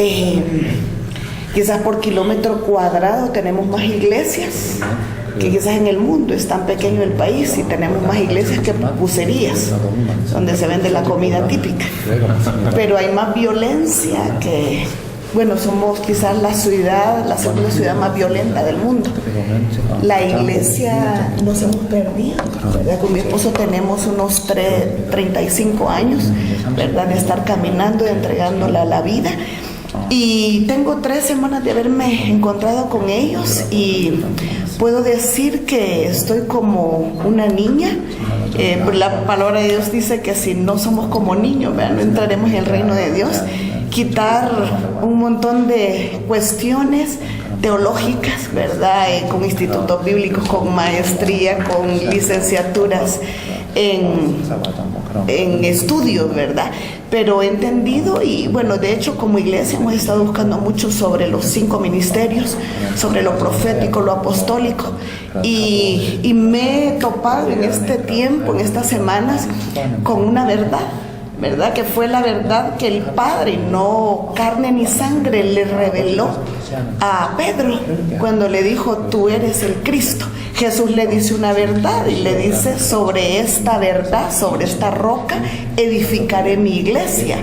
quizás por kilómetro cuadrado tenemos más iglesias que quizás en el mundo. Es tan pequeño el país y tenemos más iglesias que pupuserías, donde se vende la comida típica. Pero hay más violencia que... Bueno, somos quizás la segunda ciudad más violenta del mundo. La iglesia nos hemos perdido, ¿verdad? Con mi esposo tenemos unos 35 años, ¿verdad? De estar caminando y entregándola a la vida. Y tengo 3 semanas de haberme encontrado con ellos y puedo decir que estoy como una niña. La palabra de Dios dice que si no somos como niños, ¿verdad? No entraremos en el reino de Dios. Quitar un montón de cuestiones teológicas, ¿verdad? Con institutos bíblicos, con maestría, con licenciaturas en estudios, ¿verdad? Pero he entendido y bueno, de hecho como iglesia hemos estado buscando mucho sobre los 5 ministerios, sobre lo profético, lo apostólico y me he topado en este tiempo, en estas semanas, con una verdad que fue la verdad que el Padre, no carne ni sangre, le reveló a Pedro cuando le dijo: tú eres el Cristo. Jesús le dice una verdad y le dice: sobre esta verdad, sobre esta roca edificaré mi iglesia.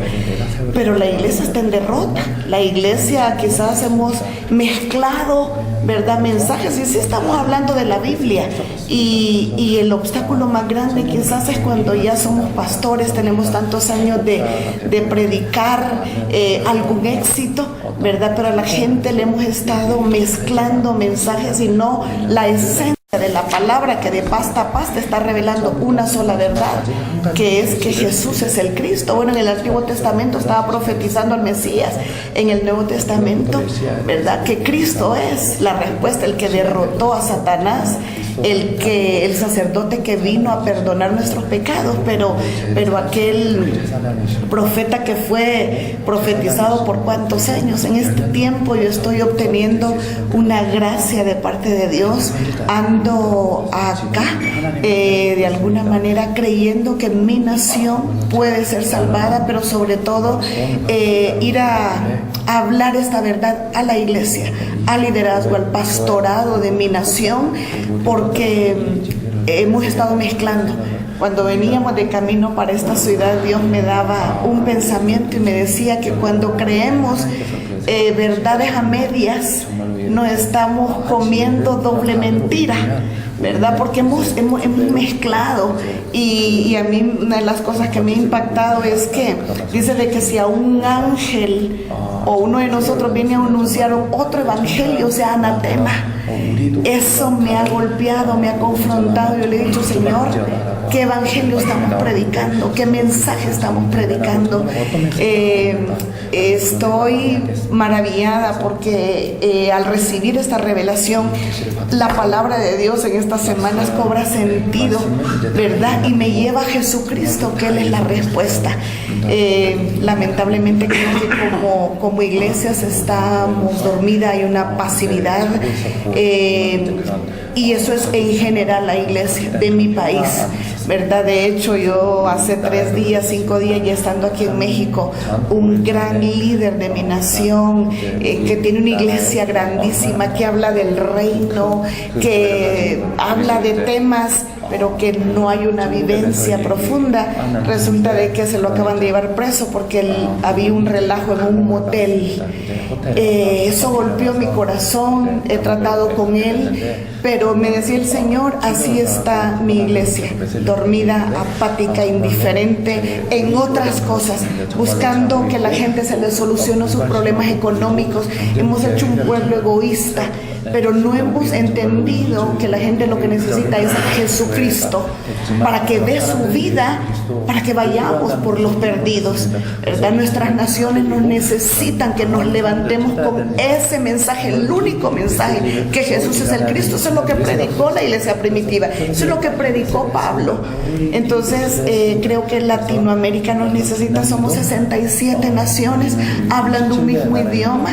Pero la iglesia está en derrota. La iglesia quizás hemos mezclado, ¿verdad?, mensajes, y sí estamos hablando de la Biblia y el obstáculo más grande quizás es cuando ya somos pastores, tenemos tantos años de predicar algún éxito, ¿verdad? Pero a la gente le hemos estado mezclando mensajes y no la esencia de la palabra que de pasta a pasta está revelando una sola verdad, que es que Jesús es el Cristo. Bueno, en el Antiguo Testamento estaba profetizando al Mesías, en el Nuevo Testamento, ¿verdad?, que Cristo es la respuesta, el que derrotó a Satanás, el sacerdote que vino a perdonar nuestros pecados, pero aquel profeta que fue profetizado por cuántos años. En este tiempo yo estoy obteniendo una gracia de parte de Dios. Ando acá de alguna manera creyendo que mi nación puede ser salvada, pero sobre todo ir a hablar esta verdad a la iglesia, al liderazgo, al pastorado de mi nación, porque hemos estado mezclando. Cuando veníamos de camino para esta ciudad, Dios me daba un pensamiento y me decía que cuando creemos verdades a medias, nos estamos comiendo doble mentira, ¿verdad? Porque hemos mezclado y a mí una de las cosas que me ha impactado es que dice de que si a un ángel o uno de nosotros viene a anunciar otro evangelio, sea anatema. Eso me ha golpeado, me ha confrontado. Yo le he dicho: Señor, ¿qué evangelio estamos predicando? ¿Qué mensaje estamos predicando? Estoy maravillada porque al recibir esta revelación, la palabra de Dios en estas semanas cobra sentido, ¿verdad? Y me lleva a Jesucristo, que Él es la respuesta. Lamentablemente creo que como iglesias estamos dormidas, hay una pasividad, y eso es en general la iglesia de mi país, ¿verdad? De hecho, yo hace 5 días ya estando aquí en México, un gran líder de mi nación, que tiene una iglesia grandísima, que habla del reino, que habla de temas, pero que no hay una vivencia profunda. Resulta de que se lo acaban de llevar preso porque había un relajo en un motel. Eso golpeó mi corazón. He tratado con él, pero me decía el Señor: así está mi iglesia, dormida, apática, indiferente en otras cosas, buscando que la gente se le solucione sus problemas económicos. Hemos hecho un pueblo egoísta, pero no hemos entendido que la gente lo que necesita es a Jesucristo. Cristo, para que dé su vida, para que vayamos por los perdidos, ¿verdad? Nuestras naciones nos necesitan que nos levantemos con ese mensaje, el único mensaje, que Jesús es el Cristo. Eso es lo que predicó la iglesia primitiva, eso es lo que predicó Pablo. Entonces creo que Latinoamérica nos necesita. Somos 67 naciones hablando un mismo idioma.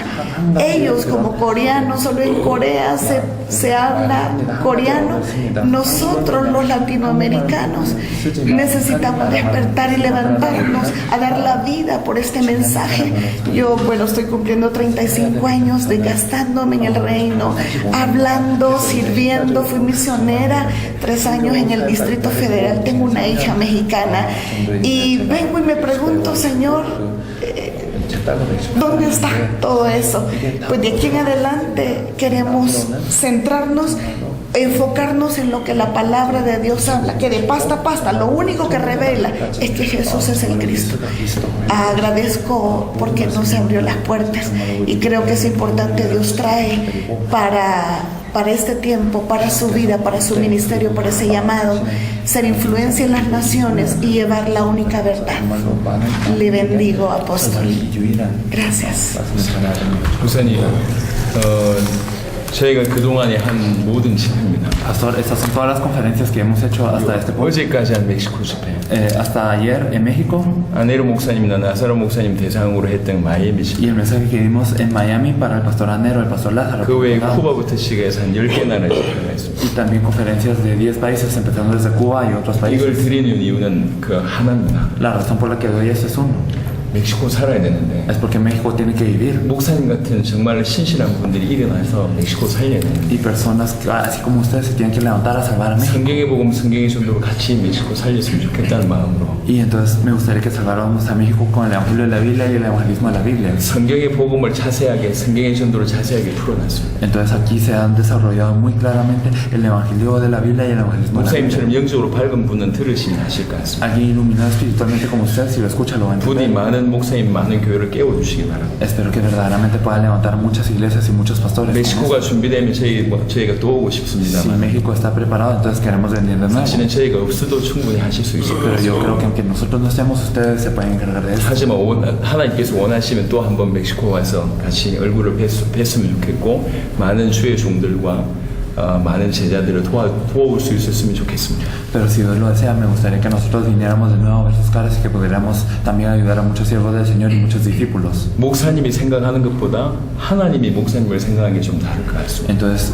Ellos como coreanos, solo en Corea se habla coreano. Nosotros los latinoamericanos necesitamos despertar y levantarnos a dar la vida por este mensaje. Yo, estoy cumpliendo 35 años desgastándome en el reino, hablando, sirviendo. Fui misionera 3 años en el Distrito Federal. Tengo una hija mexicana y vengo y me pregunto, Señor, ¿dónde está todo eso? Pues de aquí en adelante queremos centrarnos, enfocarnos en lo que la palabra de Dios habla, que de pasta a pasta lo único que revela es que Jesús es el Cristo. Agradezco porque nos abrió las puertas y creo que es importante. Dios trae para este tiempo, para su vida, para su ministerio, para ese llamado, ser influencia en las naciones y llevar la única verdad. Le bendigo, apóstol. Gracias. 목사님, 저희가 그동안에 한 모든 집회입니다. Pastor, estas son todas las conferencias que hemos hecho hasta este punto. 어제까지 한 멕시코 집회. Hasta ayer en México. 아네로 목사님이나 나사로 목사님 대상으로 했던 마이애미 집회. Y el mensaje que dimos en Miami para el pastor Anero, el pastor Lázaro. 그 외에 쿠바부터 시작해서 한 10개 나라 집회가 있습니다. Y también conferencias de 10 países, empezando desde Cuba y otros países. 이걸 드리는 이유는 그 하나입니다. La razón por la que doy eso es uno. 멕시코 살아야 되는데 Es porque México tiene que vivir. 목사님 같은 정말 신실한 분들이 일어나서 멕시코 살려야 돼요. Y personas así como ustedes se tienen que levantar a salvar a México. 성경의 복음, 성경의 전도로 같이 멕시코 살렸으면 좋겠다는 마음으로. Y entonces me gustaría que salváramos a México con el Evangelio de la Biblia y el Evangelismo de la Biblia. 성경의 복음을 자세하게, 성경의 전도를 자세하게 풀어놨습니다. Entonces aquí se han desarrollado muy claramente el Evangelio de la Biblia y el Evangelismo de la Biblia. 목사님처럼 영적으로 밝은 분은 들으시면 하실 것 같습니다. Alguien iluminado espiritualmente como ustedes, si lo escucha lo va a 부디 entender. 많은 목사님, 많은 교회를 깨워주시기 바랍니다. Espero que verdaderamente pueda levantar muchas iglesias y muchos pastores. 멕시코가 준비되면 저희가 또 오고 Si 싶습니다만 México está preparado, entonces queremos venir de nuevo. 사실은 저희가 없어도 충분히 하실 수 있을 Pero yo 거예요. creo que aunque nosotros no estemos, ustedes se pueden encargar de eso. 하지만 하나님께서 원하시면 또 한 번 멕시코 와서 같이 얼굴을 뵀으면 좋겠고 많은 주의 종들과 많은 제자들을 도와올 수 있었으면 좋겠습니다. Pero si Dios lo desea, me gustaría que nosotros viniéramos de nuevo a ver sus caras y que pudiéramos también ayudar a muchos siervos del Señor y muchos discípulos. 목사님이 생각하는 것보다 하나님이 목사님을 생각하는 게 좀 다를 것 같습니다. Entonces,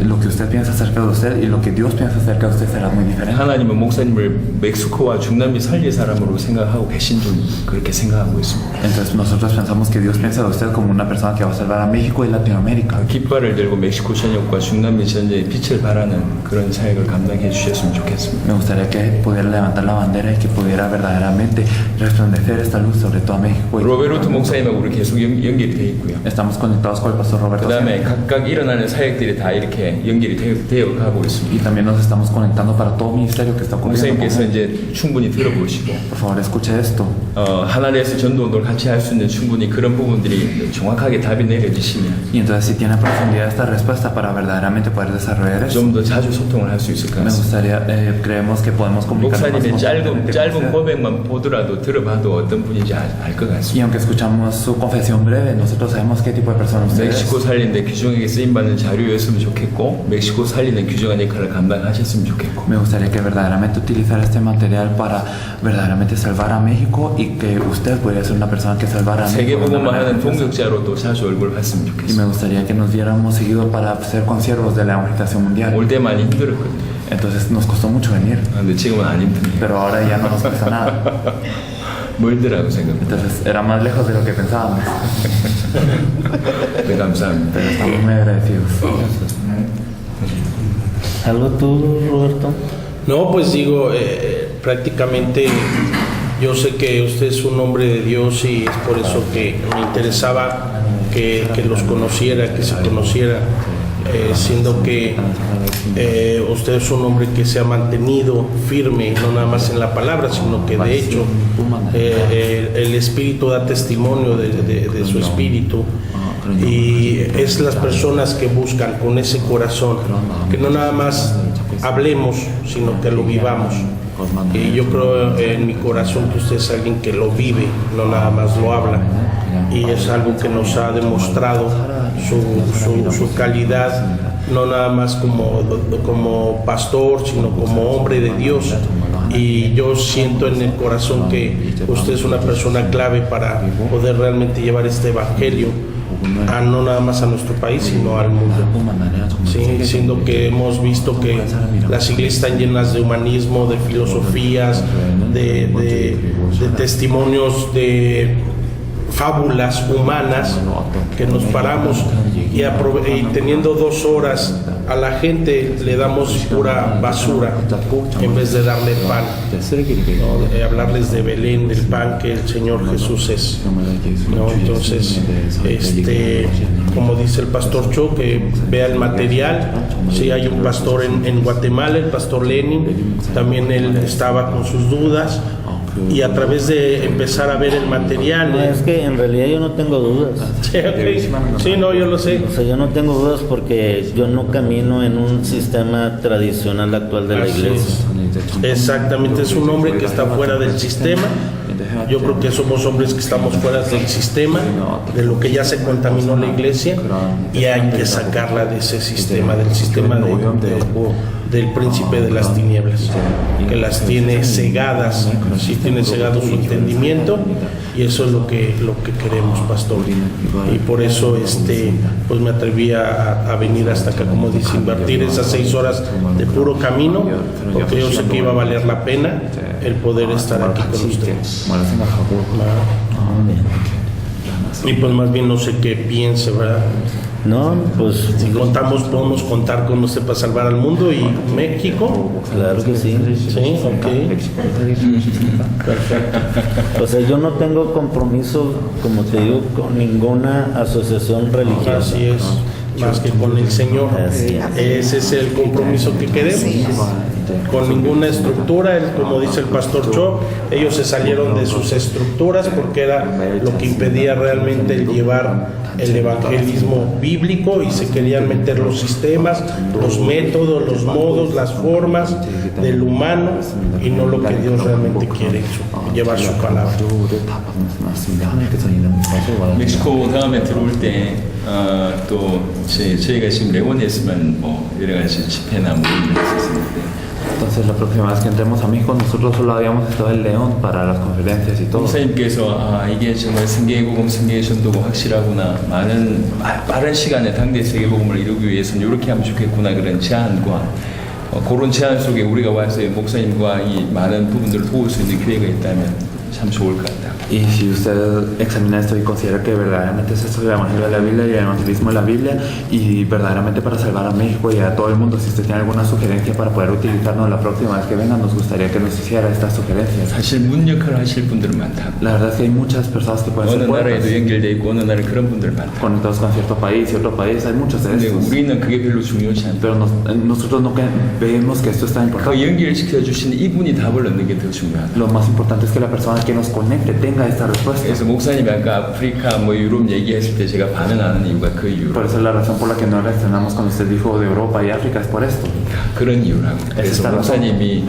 lo que usted piensa acerca de usted y lo que Dios piensa acerca de usted será muy diferente. 하나님은 목사님을 멕시코와 중남미 살릴 사람으로 생각하고 계신 줄 그렇게 생각하고 있습니다. Entonces, nosotros pensamos que Dios piensa de usted como una persona que va a salvar a México y Latinoamérica. 깃발을 들고 멕시코 전역과 중남미 전역에 빛을 발하는 그런 사역을 감당해 주셨으면 좋겠습니다. Me gustaría que pudiera levantar la bandera y que pudiera verdaderamente resplandecer esta luz sobre todo México. 로베르토 목사님하고 우리 계속 연결이 돼 있고요. Estamos conectados con el pastor Roberto. 그다음에 각각 일어나는 사역들이 다 이렇게 연결이 되어 가고 Y 있습니다. también nos estamos conectando para todo ministerio que está ocurriendo. 목사님께서 이제 충분히 들어보시고 Por favor, escuche esto. 하나님께서 전도운동을 같이 할 수 있는 충분히 그런 부분들이 정확하게 답이 내려지시면 Y entonces, si tiene profundidad esta respuesta para verdaderamente poder desarrollar eso, 좀 더 자주 소통을 할 수 있을 것 me 같습니다. gustaría, creemos que podemos comunicarnos más 목사님의 constantemente con 짧은 usted. 고백만 보더라도 들어봐도 어떤 분인지 알 것 Y 같습니다. aunque escuchamos su confesión breve, nosotros sabemos qué tipo de persona usted es. 멕시코 살리는데 귀중하게 쓰임받는 자료였으면 좋겠고 멕시코 살리는 귀중한 역할을 감당하셨으면 좋겠고 Me gustaría que verdaderamente utilizara este material para verdaderamente salvar a México y que usted pudiera ser una persona que salvara a México. 세계복음만 하는 동역자로도 자주 얼굴 봤으면 Y 좋겠습니다. me gustaría que nos viéramos seguido para ser consiervos de la evangelización mundial. 올 때 많이 힘들었거든요. Entonces nos costó mucho venir, 근데 지금은 안 힘듭니다. pero ahora ya no nos cuesta nada. 멀더라고 생각합니다. Entonces era más lejos de lo que pensábamos, 네, 감사합니다. pero estamos muy agradecidos. ¿Algo tú, Roberto? No, pues digo, prácticamente yo sé que usted es un hombre de Dios y es por eso que me interesaba que los conociera, que se conociera, siendo que usted es un hombre que se ha mantenido firme, no nada más en la palabra, sino que de hecho el Espíritu da testimonio de su Espíritu. Y es las personas que buscan con ese corazón, que no nada más hablemos, sino que lo vivamos. Y yo creo en mi corazón que usted es alguien que lo vive, no nada más lo habla. Y es algo que nos ha demostrado su calidad, no nada más como pastor, sino como hombre de Dios. Y yo siento en el corazón que usted es una persona clave para poder realmente llevar este evangelio no nada más a nuestro país, sino al mundo. Sí, siendo que hemos visto que las iglesias están llenas de humanismo, de filosofías, de testimonios, de fábulas humanas, que nos paramos y teniendo 2 horas a la gente le damos pura basura en vez de darle pan, ¿no? Hablarles de Belén, del pan que el Señor Jesús es, ¿no? Entonces, como dice el pastor Cho, que vea el material. Sí, hay un pastor en Guatemala, el pastor Lenin, también él estaba con sus dudas. Y a través de empezar a ver el material. No, es que en realidad yo no tengo dudas. Sí, okay. Sí, no, yo lo sé. O sea, yo no tengo dudas porque yo no camino en un sistema tradicional actual de la iglesia. Exactamente, es un hombre que está fuera del sistema. Yo creo que somos hombres que estamos fuera del sistema, de lo que ya se contaminó la iglesia, y hay que sacarla de ese sistema, del sistema del príncipe de las tinieblas, que las tiene cegadas, sí tiene cegado su entendimiento, y eso es lo que queremos, pastor. Y por eso pues me atreví a venir hasta acá, como dice, invertir esas 6 horas de puro camino, porque yo sé que iba a valer la pena el poder estar aquí con ustedes. Y pues más bien no sé qué piense, ¿verdad? No, pues si podemos contar con usted para salvar al mundo y México. Claro que sí. Sí, ok. Perfecto. O sea, yo no tengo compromiso, como te digo, con ninguna asociación religiosa. Así es, más que con el Señor. Ese es el compromiso que queremos. Con ninguna estructura, como dice el pastor Cho, ellos se salieron de sus estructuras porque era lo que impedía realmente el llevar el evangelismo bíblico, y se querían meter los sistemas, los métodos, los modos, las formas del humano, y no lo que Dios realmente quiere, llevar su palabra. 멕시코 다음에 들어올 때 또 저희가 지금 레온에서만 여러 가지 집회나 모임을 했었는데. Entonces la próxima vez que entremos a México, nosotros solo habíamos estado en León para las conferencias y todo. 목사님께서 이게 정말 승계복음, 승계전도가 확실하구나, 빠른 시간에 당대 세계복음을 이루기 위해서는 이렇게 하면 좋겠구나, 그런 제안과 그런 제안 속에 우리가 와서 목사님과 이 많은 부분들을 도울 수 있는 기회가 있다면 참 좋을 것 같다. Y si usted examina esto y considera que verdaderamente es esto el Evangelio de la Biblia y el evangelismo de la Biblia, y verdaderamente para salvar a México y a todo el mundo, si usted tiene alguna sugerencia para poder utilizarnos la próxima vez que venga, nos gustaría que nos hiciera estas sugerencias. 사실 문 역할을 하실 분들은 많다. La verdad es que hay muchas personas que pueden 어느 ser puertas, 나라에도 연결돼 있고 어느 나라에 그런 분들 많다. conectados con cierto país y otro país, hay muchos de 근데 estos. 우리는 그게 별로 중요치 않다. Pero nosotros no vemos que esto es tan 그 importante. 연결시켜 주신 이분이 답을 얻는 게 더 중요하다. Lo más importante es que la persona que nos conecte tenga esta respuesta. 그래서 목사님이 아까 아프리카 유럽 얘기했을 때 제가 반응하는 이유가 그 이유로. Por eso es la razón por la que no reaccionamos cuando usted dijo de Europa y África, es por esto. 그런 이유라고. 그래서 esta razón. 목사님이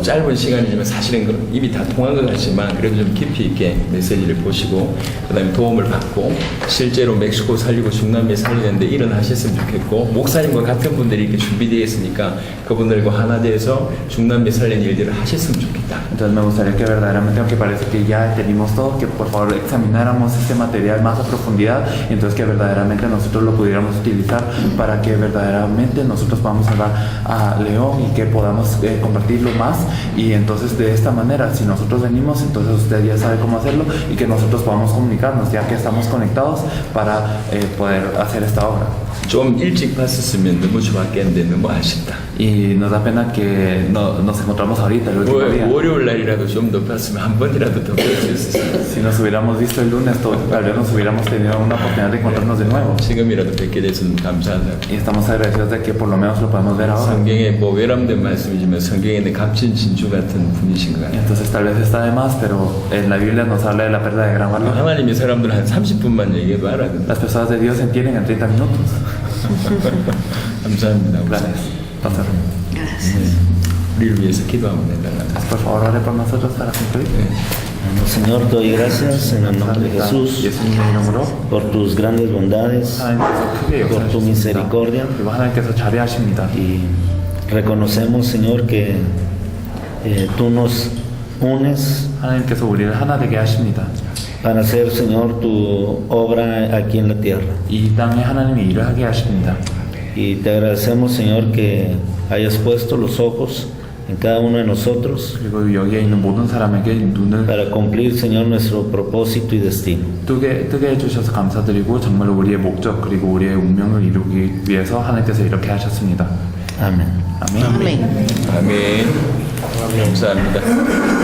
짧은 시간이지만 사실은 입이 다 통한 것 같지만 그래도 좀 깊이 있게 메시지를 보시고 그다음에 도움을 받고 실제로 멕시코 살리고 중남미 살리는데 일어나셨으면 좋겠고, 목사님과 같은 분들이 이렇게 준비되어 있으니까 그분들과 하나 돼서 중남미 살리는 일들을 하셨으면 좋겠다. Entonces me gustaría que verdaderamente, aunque parece que ya tenemos todo, que por favor examináramos este material más a profundidad, y entonces que verdaderamente nosotros lo pudiéramos utilizar para que verdaderamente nosotros podamos salvar a León y que podamos compartirlo más. Y entonces de esta manera, si nosotros venimos, entonces usted ya sabe cómo hacerlo, y que nosotros podamos comunicarnos ya que estamos conectados para poder hacer esta obra. 좀 일찍 봤었으면 너무 좋았겠는데 너무 아쉽다. Y nos da pena que nos encontramos ahorita el último día. 월요일 날이라도 좀 더 봤으면 한 번이라도 더 볼 수 있었어요. Si nos hubiéramos visto el lunes, tal vez nos hubiéramos tenido una oportunidad de encontrarnos de nuevo. 지금이라도 뵙게 돼서 감사하다. Y estamos agradecidos de que por lo menos lo podemos ver ahora. 성경에 외람된 말씀이지만 성경에는 값진 진주 같은 분이신 것 같아요. Entonces tal vez está de más, pero en la Biblia nos habla de la perla de gran valor. 하나님의 사람들 한 30분만 얘기해도 알아듣는. Las personas de Dios entienden en 30 minutos. 감사합니다. Gracias. Pastor. Gracias. 우리를 위해서 기도하면 된다는. Por favor, ore por nosotros para cumplir. Bueno, Señor, te doy gracias en el nombre de Jesús 예수님의 이름으로 por tus grandes bondades 하나님께서 크게 por tu 역사하셨습니다. misericordia. 그리고 하나님께서 자비하십니다. Y reconocemos, Señor, que tú nos unes 하나님께서 우리를 하나 되게 하십니다. para hacer, Señor, tu obra aquí en la tierra. 이 땅에 하나님이 일을 하게 하십니다. Y te agradecemos, Señor, que hayas puesto los ojos en cada uno de nosotros 그리고 여기에 있는 모든 사람에게 눈을 para cumplir, Señor, nuestro propósito y destino. 뜨게 해주셔서 감사드리고 정말 우리의 목적 그리고 우리의 운명을 이루기 위해서 하나님께서 이렇게 하셨습니다. Amén. 아멘. Amén. 아멘. 감사합니다.